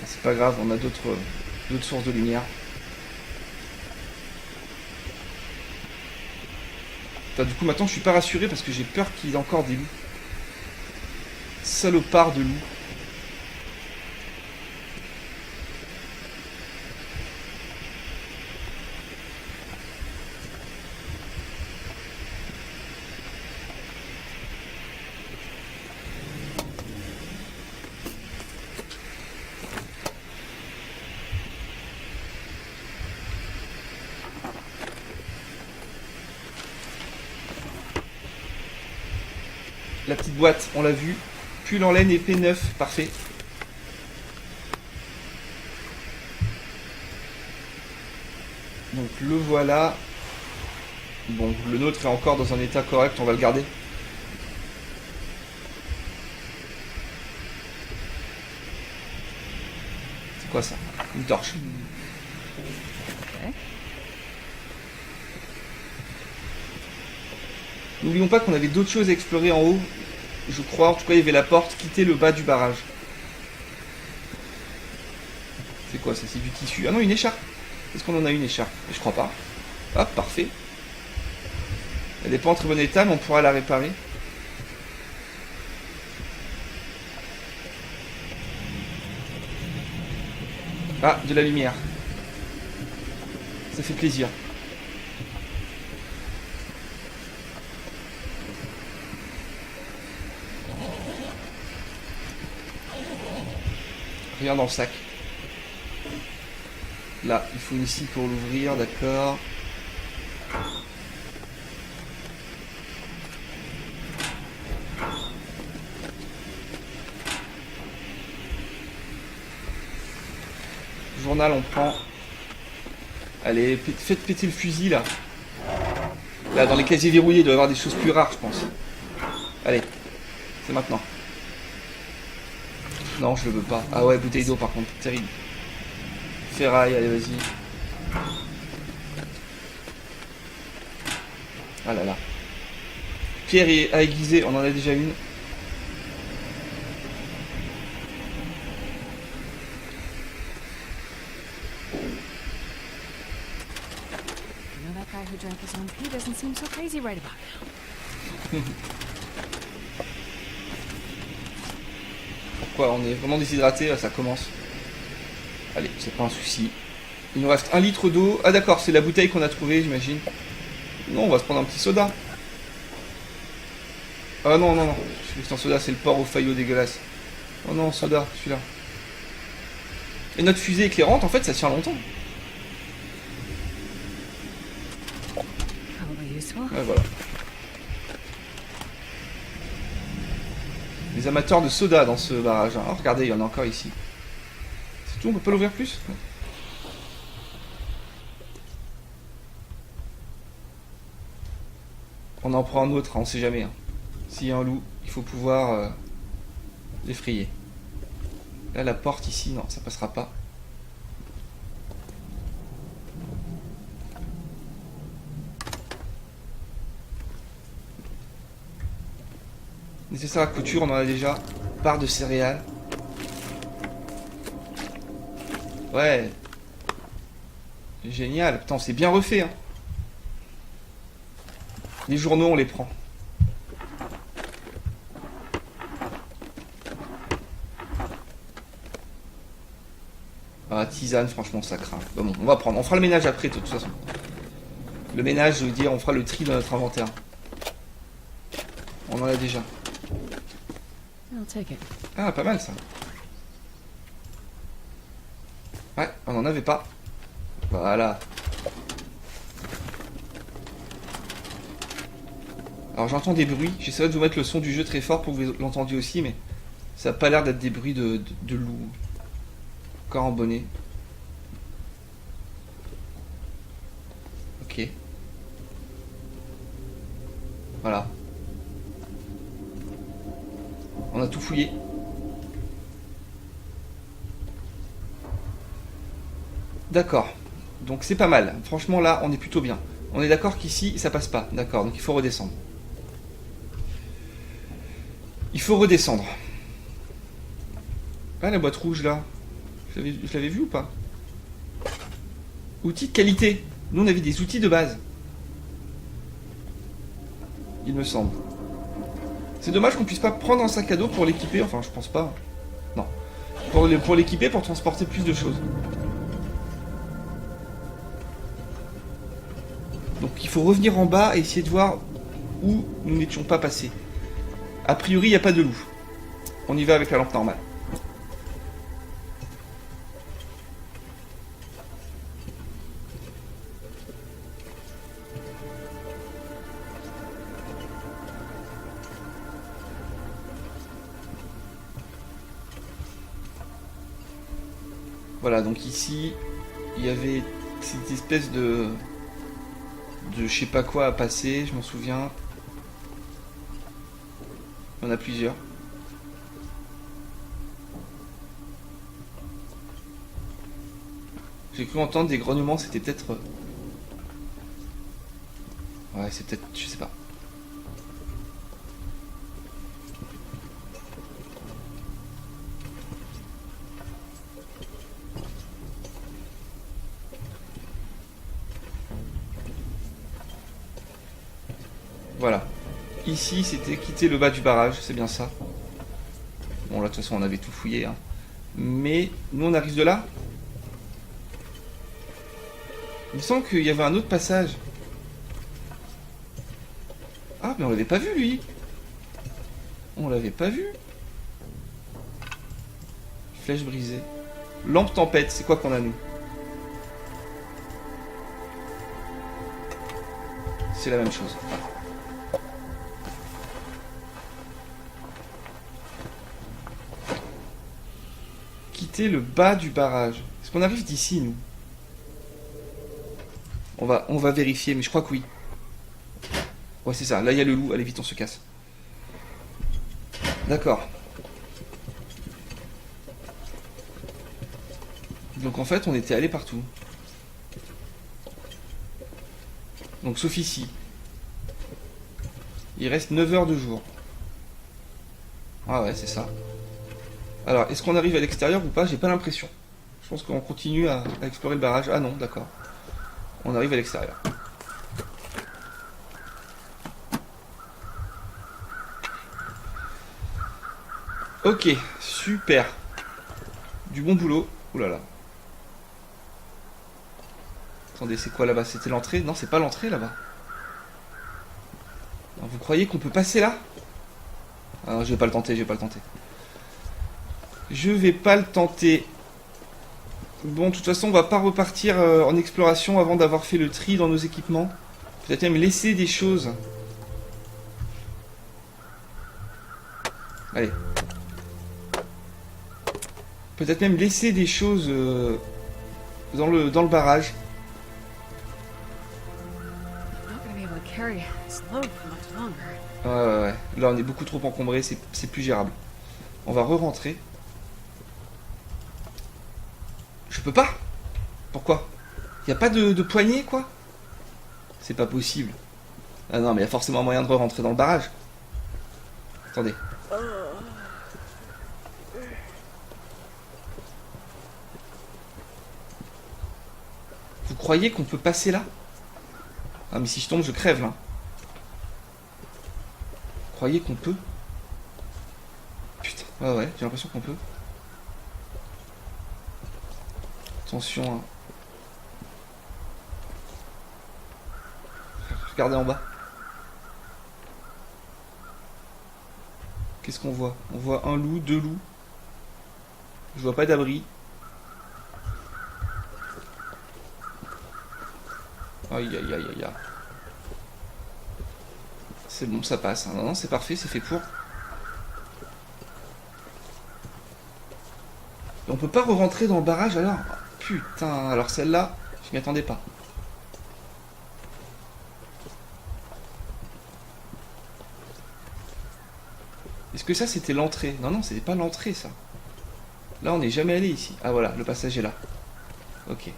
C'est pas grave, on a d'autres sources de lumière. Putain, du coup, maintenant, je suis pas rassuré parce que j'ai peur qu'il y ait encore des loups. Salopard de loups. La petite boîte, on l'a vu. Pull en laine épais neuf, parfait. Donc le voilà. Bon, le nôtre est encore dans un état correct, on va le garder. C'est quoi ça? Une torche. N'oublions pas qu'on avait d'autres choses à explorer en haut. Je crois, en tout cas, il y avait la porte, quitter le bas du barrage. C'est quoi ça? C'est du tissu. Ah non, une écharpe. Est-ce qu'on en a une écharpe? Je crois pas. Hop, parfait. Elle n'est pas en très bon état, mais on pourra la réparer. Ah, de la lumière. Ça fait plaisir. Rien dans le sac. Là, il faut une scie pour l'ouvrir, d'accord. Journal, on prend. Allez, faites péter le fusil, là. Là, dans les casiers verrouillés, il doit y avoir des choses plus rares, je pense. Allez, c'est maintenant. Non, je le veux pas. Ah ouais, bouteille d'eau par contre, terrible. Ferraille, allez, vas-y. Ah là là. Pierre à aiguiser, on en a déjà une. know, that guy who drank his own pee doesn't seem so crazy right about now. Pourquoi on est vraiment déshydraté, là, ça commence. Allez, c'est pas un souci. Il nous reste 1 litre d'eau. Ah d'accord, c'est la bouteille qu'on a trouvée, j'imagine. Non, on va se prendre un petit soda. Ah non, non, non. Celui en soda, c'est le porc au faillot dégueulasse. Oh non, soda, celui-là. Et notre fusée éclairante, en fait, ça tient longtemps. Probably useful. Ouais, voilà. Les amateurs de soda dans ce barrage. Hein. Oh, regardez, il y en a encore ici. C'est tout, on peut pas l'ouvrir plus? On en prend un autre, hein, on sait jamais. Hein. S'il y a un loup, il faut pouvoir l'effrayer. Là, la porte ici, non, ça passera pas. Nécessaire à couture, on en a déjà. Barre de céréales. Ouais. Génial. Putain, c'est bien refait. Hein. Les journaux, on les prend. Ah, tisane, franchement, ça craint. Bon, on va prendre. On fera le ménage après, de toute façon. Le ménage, je veux dire, on fera le tri dans notre inventaire. On en a déjà. I'll take it. Ah, pas mal ça. Ouais, on n'en avait pas. Voilà. Alors j'entends des bruits. J'essaierai de vous mettre le son du jeu très fort pour que vous l'entendiez aussi, mais ça n'a pas l'air d'être des bruits de loup. Encore en bonnet. Ok. Voilà. On a tout fouillé. D'accord. Donc c'est pas mal. Franchement là, on est plutôt bien. On est d'accord qu'ici, ça passe pas. D'accord, donc il faut redescendre. Il faut redescendre. Ah, la boîte rouge là. Je l'avais vu ou pas? Outils de qualité. Nous on avait des outils de base. Il me semble. C'est dommage qu'on puisse pas prendre un sac à dos pour l'équiper. Enfin, je pense pas. Non. Pour l'équiper, pour transporter plus de choses. Donc il faut revenir en bas et essayer de voir où nous n'étions pas passés. A priori, il n'y a pas de loup. On y va avec la lampe normale. Voilà, donc ici, il y avait cette espèce de je sais pas quoi à passer, je m'en souviens. Il y en a plusieurs. J'ai cru entendre des grognements, c'était peut-être... Ouais, c'est peut-être... je sais pas. Voilà. Ici, c'était quitter le bas du barrage, c'est bien ça. Bon, là, de toute façon, on avait tout fouillé. Hein. Mais, nous, on arrive de là. Il me semble qu'il y avait un autre passage. Ah, mais on l'avait pas vu, lui. On l'avait pas vu. Flèche brisée. Lampe tempête, c'est quoi qu'on a, nous? C'est la même chose. Ah. Quitter le bas du barrage. Est-ce qu'on arrive d'ici, nous? On va vérifier, mais je crois que oui. Ouais, c'est ça. Là, il y a le loup. Allez, vite, on se casse. D'accord. Donc, en fait, on était allé partout. Donc, sauf ici. Il reste 9 heures de jour. Ah ouais, c'est ça. Alors, est-ce qu'on arrive à l'extérieur ou pas? J'ai pas l'impression. Je pense qu'on continue à explorer le barrage. Ah non, d'accord. On arrive à l'extérieur. Ok, super. Du bon boulot. Ouh là là. Attendez, c'est quoi là-bas? C'était l'entrée? Non, c'est pas l'entrée là-bas. Vous croyez qu'on peut passer là? Ah, je vais pas le tenter, je vais pas le tenter. Je vais pas le tenter. Bon, de toute façon, on va pas repartir en exploration avant d'avoir fait le tri dans nos équipements. Peut-être même laisser des choses. Allez. Peut-être même laisser des choses dans le barrage. I'm not gonna be able to carry this load for much longer. Ouais. Là, on est beaucoup trop encombré, c'est plus gérable. On va re-rentrer. Je peux pas. Pourquoi? Y a pas de poignée, quoi? C'est pas possible. Ah non, mais y a forcément moyen de re-rentrer dans le barrage. Attendez. Vous croyez qu'on peut passer là? Ah, mais si je tombe, je crève, là. Vous croyez qu'on peut? Putain, ouais, j'ai l'impression qu'on peut. Attention, hein. Regardez en bas. Qu'est-ce qu'on voit? On voit un loup, deux loups. Je vois pas d'abri. Aïe aïe aïe aïe aïe. C'est bon, ça passe. Non, non, c'est parfait, c'est fait pour. Et on peut pas re-rentrer dans le barrage alors? Putain, alors celle-là, je m'y attendais pas. Est-ce que ça c'était l'entrée? Non, non, c'était pas l'entrée ça. Là, on n'est jamais allé ici. Ah voilà, le passage est là. Ok.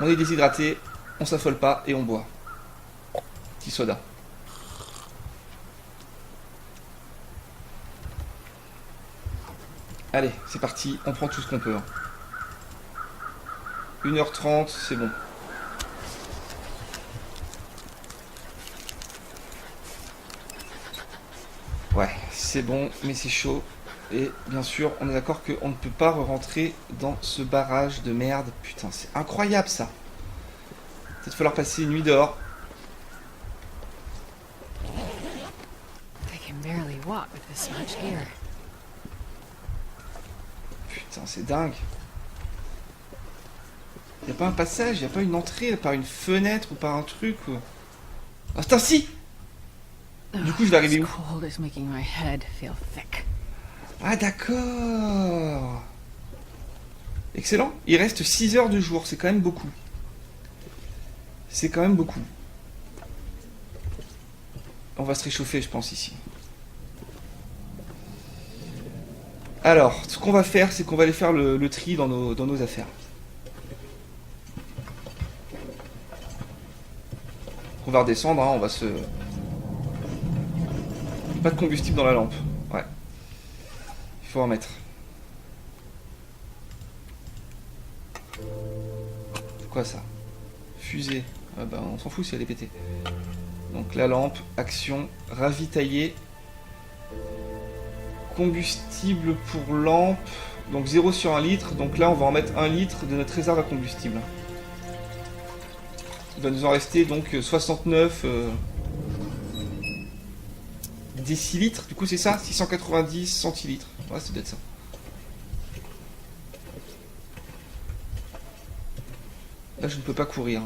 On est déshydraté, on s'affole pas et on boit. Petit soda. Allez, c'est parti, on prend tout ce qu'on peut. 1h30, c'est bon. Ouais, c'est bon, mais c'est chaud. Et bien sûr, on est d'accord qu'on ne peut pas rentrer dans ce barrage de merde. Putain, c'est incroyable ça. Peut-être falloir passer une nuit dehors. I can barely walk with this much gear. Putain, c'est dingue. Y a pas un passage, y a pas une entrée par une fenêtre ou par un truc ou... Ah, putain, si! Du coup, je vais arriver où? This cold is making my head feel thick. Ah, d'accord. Excellent. Il reste 6 heures de jour, c'est quand même beaucoup. C'est quand même beaucoup. On va se réchauffer, je pense, ici. Alors, ce qu'on va faire, c'est qu'on va aller faire le tri dans nos affaires. On va redescendre, hein, on va se... Pas de combustible dans la lampe. Ouais. Il faut en mettre. Quoi ça? Fusée. Ah bah, on s'en fout si elle est pétée. Donc la lampe, action, ravitailler. Combustible pour lampe. Donc 0 sur 1 litre. Donc là on va en mettre 1 litre de notre réserve à combustible. Il va nous en rester donc 69 décilitres. Du coup c'est ça, 690 centilitres. Ouais, c'est peut-être ça. Là je ne peux pas courir.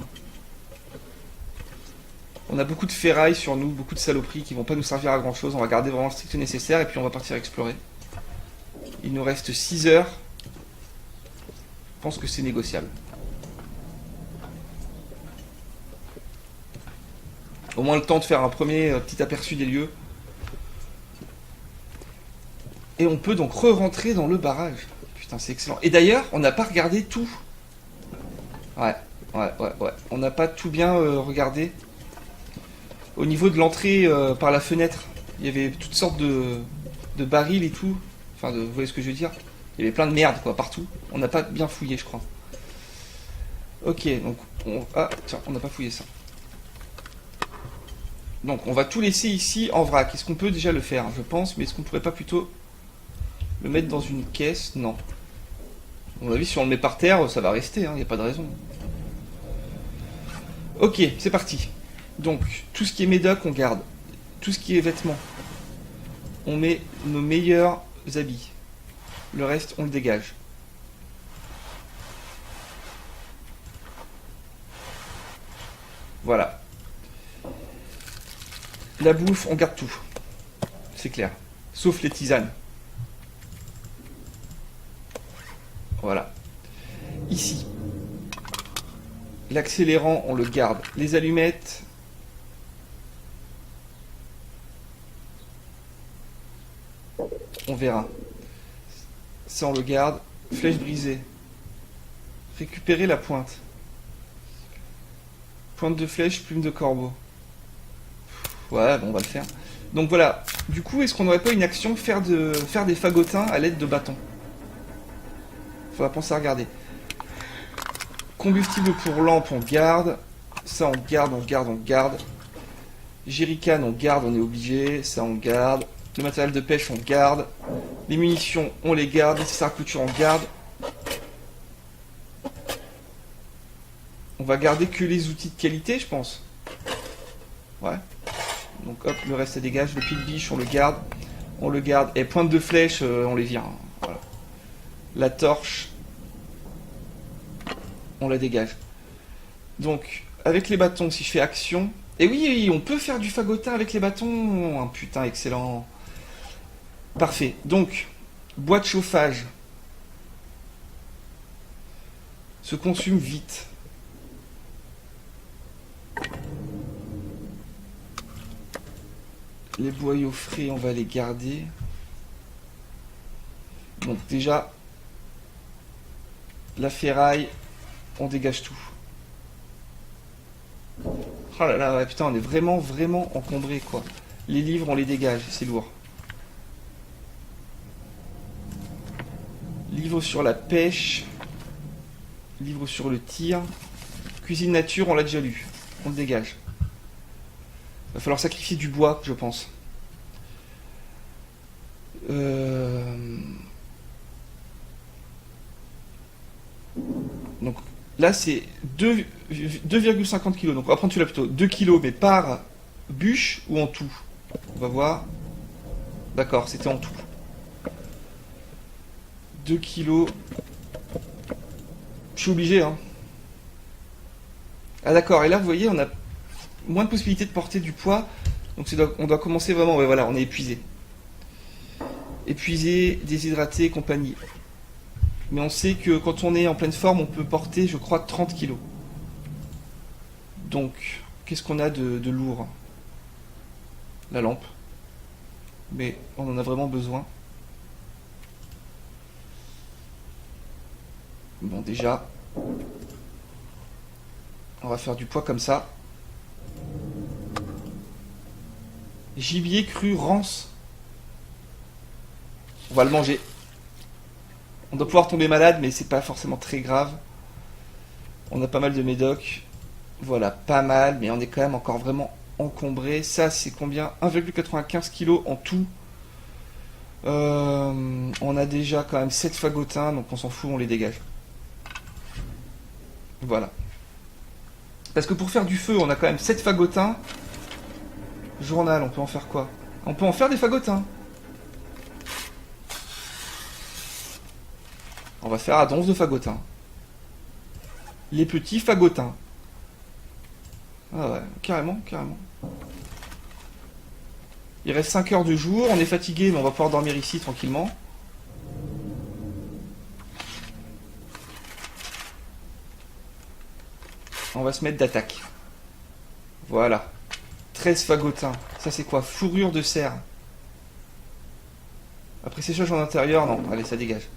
On a beaucoup de ferraille sur nous, beaucoup de saloperies qui vont pas nous servir à grand chose. On va garder vraiment le strict nécessaire et puis on va partir explorer. Il nous reste 6 heures. Je pense que c'est négociable. Au moins le temps de faire un premier petit aperçu des lieux. Et on peut donc re-rentrer dans le barrage. Putain, c'est excellent. Et d'ailleurs, on n'a pas regardé tout. Ouais. On n'a pas tout bien regardé. Au niveau de l'entrée par la fenêtre, il y avait toutes sortes de barils et tout. Enfin, vous voyez ce que je veux dire? Il y avait plein de merde, quoi, partout. On n'a pas bien fouillé, je crois. Ok, donc... Ah, tiens, on n'a pas fouillé ça. Donc on va tout laisser ici en vrac. Est-ce qu'on peut déjà le faire? Je pense, mais est-ce qu'on pourrait pas plutôt le mettre dans une caisse? Non. À mon avis, si on le met par terre, ça va rester, il n'y a pas de raison. Ok, c'est parti. Donc, tout ce qui est médoc, on garde. Tout ce qui est vêtements, on met nos meilleurs habits. Le reste, on le dégage. Voilà. La bouffe, on garde tout. C'est clair. Sauf les tisanes. Voilà. Ici. L'accélérant, on le garde. Les allumettes. On verra. Ça, on le garde. Flèche brisée. Récupérer la pointe. Pointe de flèche, plume de corbeau. Ouais, bon, on va le faire. Donc voilà. Du coup, est-ce qu'on n'aurait pas une action faire des fagotins à l'aide de bâtons? Faudra penser à regarder. Combustible pour lampe, on garde. Ça, on garde, on garde, on garde. Jerrycan, on garde, on est obligé. Ça, on garde. Le matériel de pêche, on garde. Les munitions, on les garde. Les nécessaires à couture, on garde. On va garder que les outils de qualité, je pense. Ouais. Donc hop, le reste, ça dégage. Le pied-de-biche, on le garde. On le garde. Et pointe de flèche, on les vire. Voilà. La torche, on la dégage. Donc, avec les bâtons, si je fais action... Et oui, on peut faire du fagotin avec les bâtons. Oh, putain, excellent. Parfait. Donc, bois de chauffage se consume vite. Les boyaux frais, on va les garder. Donc déjà, la ferraille, on dégage tout. Oh là là, ouais, putain, on est vraiment, vraiment encombré, quoi. Les livres, on les dégage, c'est lourd. Livre sur la pêche. Livre sur le tir. Cuisine nature, on l'a déjà lu. On le dégage. Va falloir sacrifier du bois, je pense. Donc là, c'est 2,50 kg. Donc on va prendre celui-là plutôt. 2 kg, mais par bûche ou en tout? On va voir. D'accord, c'était en tout. 2 kg. Je suis obligé, hein. Ah d'accord, et là, vous voyez, on a moins de possibilités de porter du poids. Donc on doit commencer vraiment, ouais, voilà, on est épuisé. Épuisé, déshydraté, compagnie. Mais on sait que quand on est en pleine forme, on peut porter, je crois, 30 kg. Donc, qu'est-ce qu'on a de lourd? La lampe. Mais on en a vraiment besoin. Bon, déjà, on va faire du poids comme ça. Gibier cru rance. On va le manger. On doit pouvoir tomber malade, mais c'est pas forcément très grave. On a pas mal de médoc. Voilà, pas mal, mais on est quand même encore vraiment encombré. Ça, c'est combien? 1,95 kg en tout. On a déjà quand même 7 fagotins, donc on s'en fout, on les dégage. Voilà. Parce que pour faire du feu, on a quand même 7 fagotins. Journal, on peut en faire quoi? On peut en faire des fagotins. On va faire à donf de fagotins. Les petits fagotins. Ah ouais, carrément, carrément. Il reste 5 heures de jour, on est fatigué, mais on va pouvoir dormir ici tranquillement. On va se mettre d'attaque. Voilà. 13 fagotins. Ça c'est quoi? Fourrure de cerf. Après séchage en intérieur, non. Allez, ça dégage.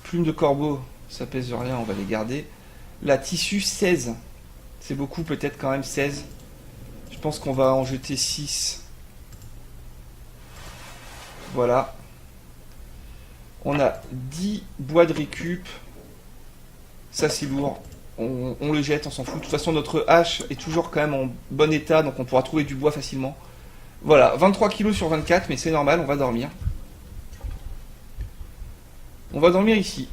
Plume de corbeau, ça pèse rien, on va les garder. La tissu 16. C'est beaucoup, peut-être quand même 16. Je pense qu'on va en jeter 6. Voilà. On a 10 bois de récup. Ça c'est lourd. on le jette, on s'en fout. De toute façon, notre hache est toujours quand même en bon état, donc on pourra trouver du bois facilement. Voilà, 23 kg sur 24, mais c'est normal, on va dormir. On va dormir ici.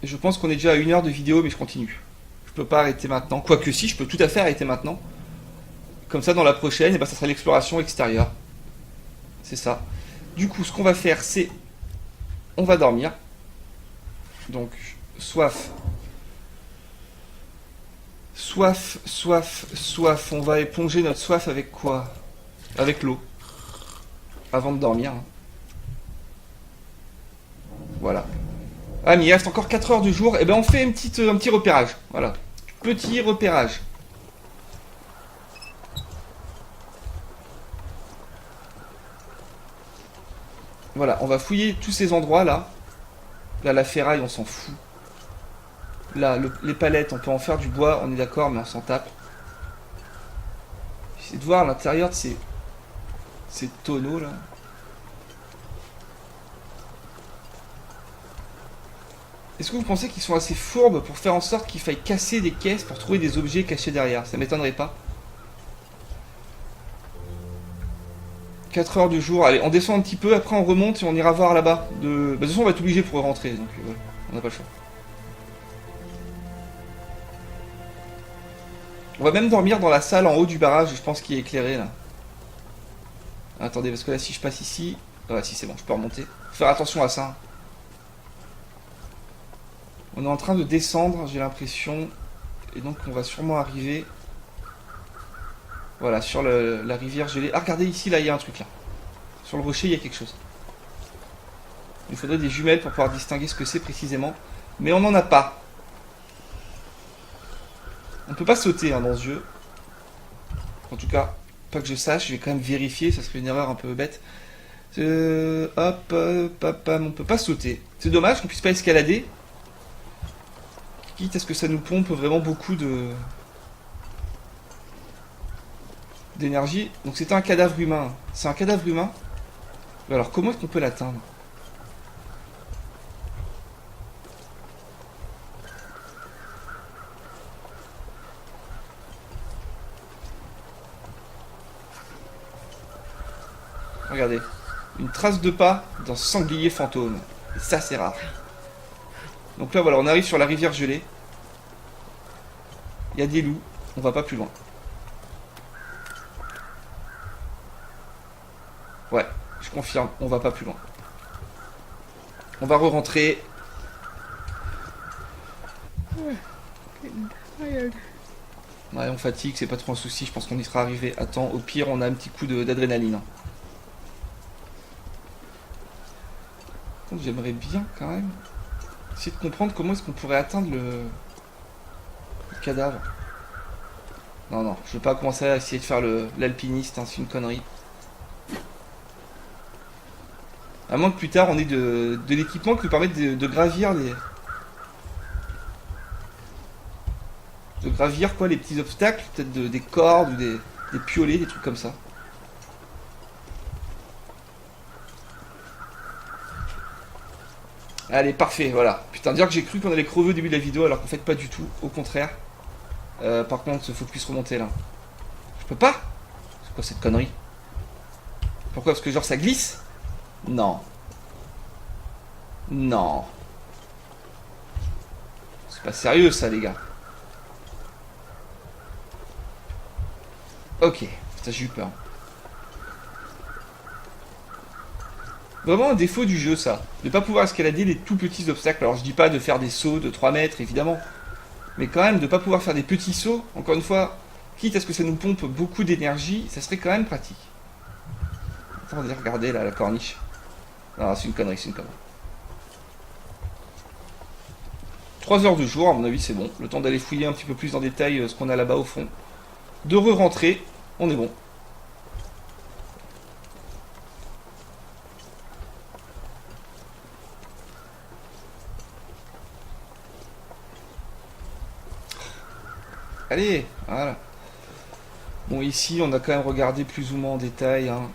Et je pense qu'on est déjà à 1 heure de vidéo, mais je continue. Je peux pas arrêter maintenant. Quoique si, je peux tout à fait arrêter maintenant. Comme ça, dans la prochaine, et ben, ça sera l'exploration extérieure. C'est ça. Du coup, ce qu'on va faire, c'est... On va dormir. Donc, soif. Soif, soif, soif. On va éponger notre soif avec quoi? Avec l'eau. Avant de dormir. Voilà. Ah, mais il reste encore 4 heures du jour. Et ben on fait un petit repérage. Voilà. Petit repérage. Voilà, on va fouiller tous ces endroits là. Là, la ferraille, on s'en fout. Là, les palettes, on peut en faire du bois, on est d'accord, mais on s'en tape. J'essaie de voir à l'intérieur de ces tonneaux là. Est-ce que vous pensez qu'ils sont assez fourbes pour faire en sorte qu'il faille casser des caisses pour trouver des objets cachés derrière? Ça m'étonnerait pas. 4 heures du jour, allez, on descend un petit peu, après on remonte et on ira voir là-bas. De toute façon, on va être obligé pour rentrer, donc voilà, on n'a pas le choix. On va même dormir dans la salle en haut du barrage, je pense, qui est éclairée là. Attendez, parce que là, si je passe ici... Ah, si, c'est bon, je peux remonter. Faut faire attention à ça. On est en train de descendre, j'ai l'impression. Et donc, on va sûrement arriver... Voilà, sur la rivière gelée. Ah, regardez ici, là, il y a un truc là. Sur le rocher, il y a quelque chose. Il faudrait des jumelles pour pouvoir distinguer ce que c'est précisément. Mais on n'en a pas. On peut pas sauter hein, dans ce jeu. En tout cas, pas que je sache. Je vais quand même vérifier. Ça serait une erreur un peu bête. Hop, on peut pas sauter. C'est dommage qu'on puisse pas escalader. Quitte à ce que ça nous pompe vraiment beaucoup d'énergie. Donc c'était un cadavre humain. C'est un cadavre humain. Alors comment est-ce qu'on peut l'atteindre? Regardez. Une trace de pas d'un sanglier fantôme. Et ça c'est rare. Donc là voilà, on arrive sur la rivière gelée. Il y a des loups. On va pas plus loin. Ouais, je confirme, on va pas plus loin. On va re-rentrer. Ouais, on fatigue, c'est pas trop un souci, je pense qu'on y sera arrivé à temps. Au pire, on a un petit coup d'adrénaline. Donc j'aimerais bien quand même essayer de comprendre comment est-ce qu'on pourrait atteindre le cadavre. Non, non, je vais pas commencer à essayer de faire l'alpiniste, hein, c'est une connerie. À moins que plus tard on ait de l'équipement qui nous permette de gravir les... De gravir quoi, les petits obstacles, peut-être des cordes ou des piolets, des trucs comme ça. Allez, parfait, voilà. Putain, dire que j'ai cru qu'on allait crever au début de la vidéo alors qu'en fait pas du tout, au contraire. Par contre, il faut que je puisse remonter là. Je peux pas? C'est quoi cette connerie? Pourquoi? Parce que genre ça glisse? Non. Non. C'est pas sérieux ça les gars. Ok. Putain, j'ai eu peur. Vraiment un défaut du jeu ça. De pas pouvoir escalader les tout petits obstacles. Alors je dis pas de faire des sauts de 3 mètres évidemment. Mais quand même de pas pouvoir faire des petits sauts. Encore une fois, quitte à ce que ça nous pompe beaucoup d'énergie, ça serait quand même pratique. Attendez, regardez là la corniche. Non, c'est une connerie, c'est une connerie. 3 heures de jour, à mon avis, c'est bon. Le temps d'aller fouiller un petit peu plus en détail ce qu'on a là-bas au fond. De re-rentrer, on est bon. Allez, voilà. Bon, ici, on a quand même regardé plus ou moins en détail, hein.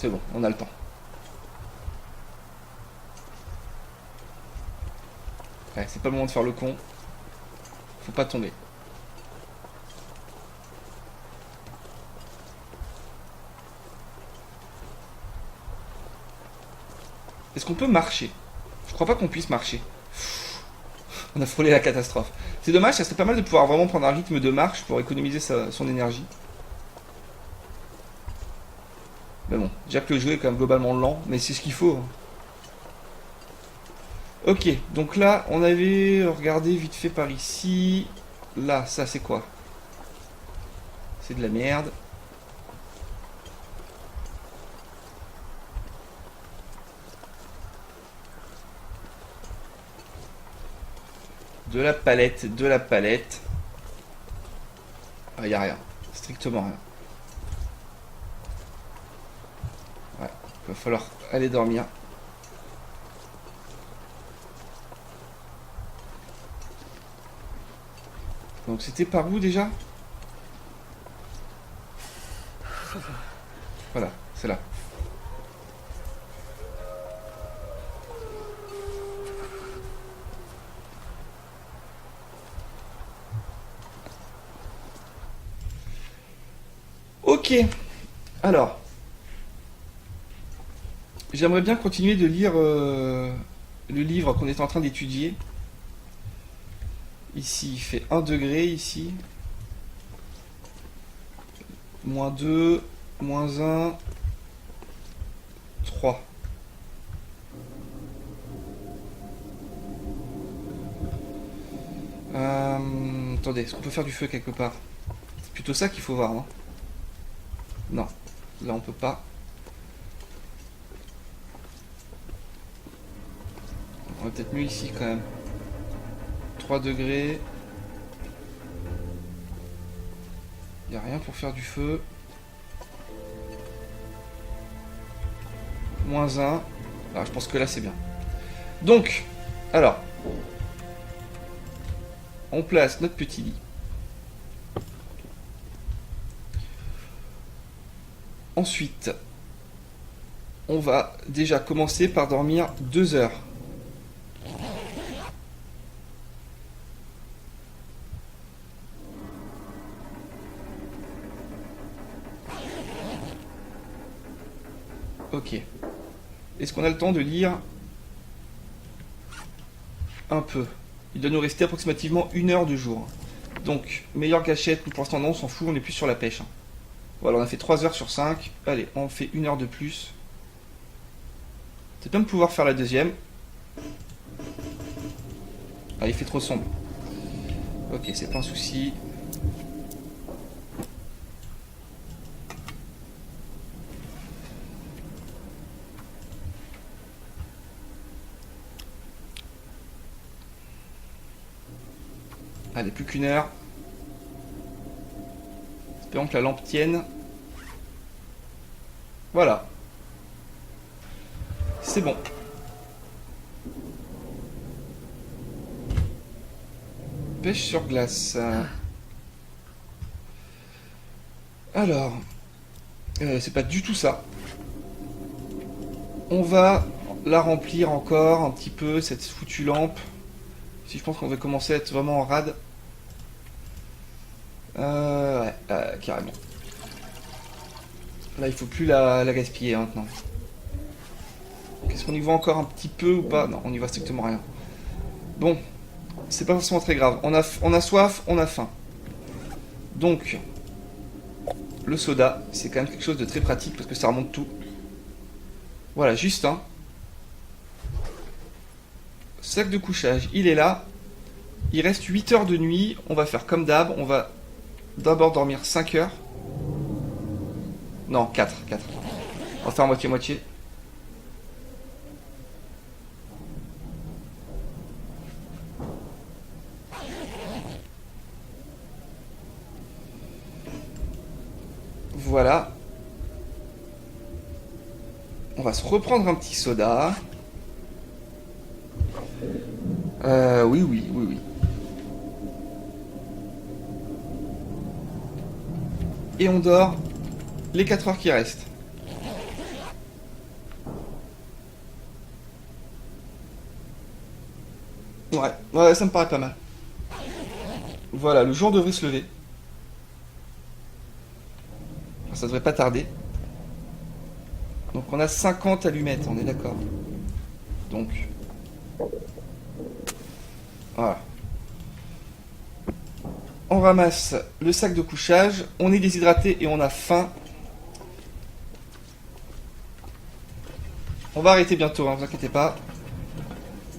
C'est bon, on a le temps. Ouais, c'est pas le moment de faire le con. Faut pas tomber. Est-ce qu'on peut marcher? Je crois pas qu'on puisse marcher. On a frôlé la catastrophe. C'est dommage, ça serait pas mal de pouvoir vraiment prendre un rythme de marche pour économiser son énergie. Mais bon, déjà que le jeu est quand même globalement lent, mais c'est ce qu'il faut. Ok, donc là, on avait regardé vite fait par ici. Là, ça c'est quoi? C'est de la merde. De la palette, de la palette. Ah, y a rien. Strictement rien. Ouais, il va falloir aller dormir. Donc c'était par où déjà? Voilà, c'est là. Ok, alors, j'aimerais bien continuer de lire le livre qu'on est en train d'étudier. Ici, il fait 1 degré, ici. Moins 2, moins 1, 3. Attendez, est-ce qu'on peut faire du feu quelque part? C'est plutôt ça qu'il faut voir, non? Non, là on peut pas. On va peut-être mieux ici quand même. 3 degrés. Il n'y a rien pour faire du feu. Moins 1. Alors, je pense que là c'est bien. Donc, alors, on place notre petit lit. Ensuite, on va déjà commencer par dormir 2 heures. Ok. Est-ce qu'on a le temps de lire un peu? Il doit nous rester approximativement 1 heure de jour. Donc, meilleure gâchette, pour l'instant non, on s'en fout, on est plus sur la pêche. Voilà, on a fait 3 heures sur 5. Allez, on fait 1 heure de plus. C'est bien de pouvoir faire la deuxième. Ah, il fait trop sombre. Ok, c'est pas un souci. Allez, plus qu'1 heure. Espérons que la lampe tienne. Voilà. C'est bon. Pêche sur glace. Alors, c'est pas du tout ça. On va la remplir encore un petit peu, cette foutue lampe. Si je pense qu'on va commencer à être vraiment en rade. Ouais, carrément. Là, il faut plus la gaspiller maintenant. Est-ce qu'on y voit encore un petit peu ou pas? Non, on y voit strictement rien. Bon, c'est pas forcément très grave. On a soif, on a faim. Donc, le soda, c'est quand même quelque chose de très pratique parce que ça remonte tout. Voilà, juste un. Sac de couchage, il est là. Il reste 8 heures de nuit. On va faire comme d'hab. On va d'abord dormir 5 heures. Non, 4. On va faire moitié-moitié. Voilà. On va se reprendre un petit soda. Oui. Et on dort les 4 heures qui restent. Ouais, ça me paraît pas mal. Voilà, le jour devrait se lever. Enfin, ça devrait pas tarder. Donc on a 50 allumettes, on est d'accord. Donc... Voilà. On ramasse le sac de couchage. On est déshydraté et on a faim. On va arrêter bientôt, hein, vous inquiétez pas.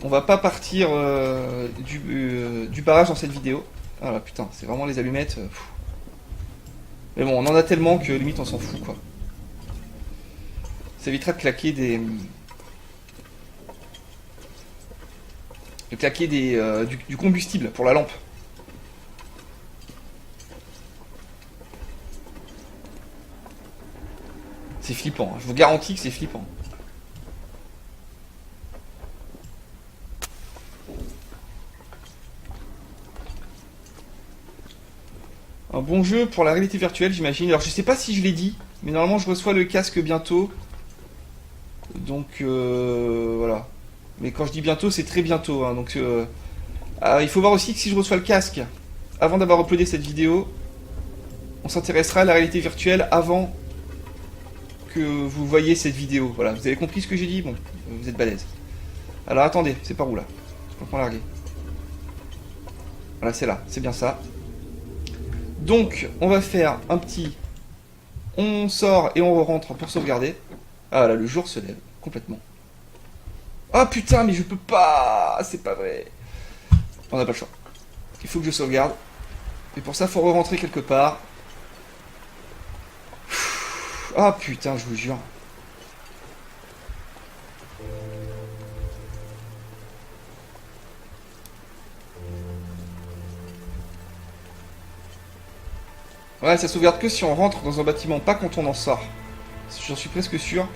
On va pas partir du barrage dans cette vidéo. Ah là putain, c'est vraiment les allumettes. Mais bon, on en a tellement que limite on s'en fout quoi. Ça évitera de claquer des... du combustible pour la lampe. C'est flippant, hein. Je vous garantis que c'est flippant. Un bon jeu pour la réalité virtuelle, j'imagine. Alors je sais pas si je l'ai dit, mais normalement je reçois le casque bientôt. Donc voilà. Mais quand je dis bientôt, c'est très bientôt, hein. Donc il faut voir aussi que si je reçois le casque avant d'avoir uploadé cette vidéo, on s'intéressera à la réalité virtuelle avant que vous voyez cette vidéo. Voilà, vous avez compris ce que j'ai dit? Bon, vous êtes balèze. Alors attendez, c'est par où là? Je comprends larguer. Voilà, c'est là, c'est bien ça. Donc, on va faire un petit... On sort et on rentre pour sauvegarder. Ah là, le jour se lève, complètement. Ah putain, mais je peux pas. C'est pas vrai. On n'a pas le choix. Il faut que je sauvegarde. Et pour ça, il faut re-rentrer quelque part. Ah putain, je vous jure. Ouais, ça sauvegarde que si on rentre dans un bâtiment, pas quand on en sort. J'en suis presque sûr.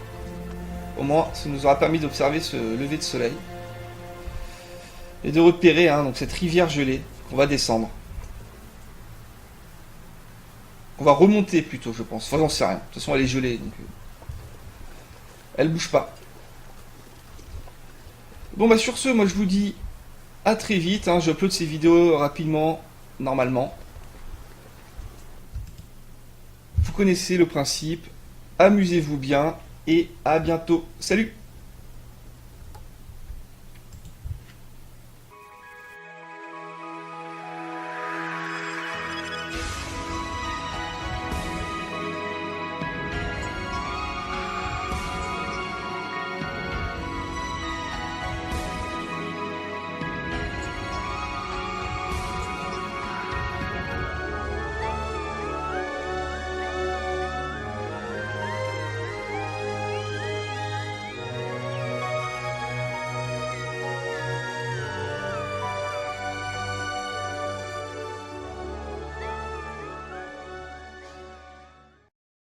Au moins, ça nous aura permis d'observer ce lever de soleil. Et de repérer donc cette rivière gelée qu'on va descendre. On va remonter plutôt, je pense. Enfin, j'en sais rien. De toute façon, elle est gelée, donc... elle bouge pas. Bon, bah sur ce, moi je vous dis à très vite. Je upload ces vidéos rapidement, normalement. Vous connaissez le principe. Amusez-vous bien et à bientôt. Salut!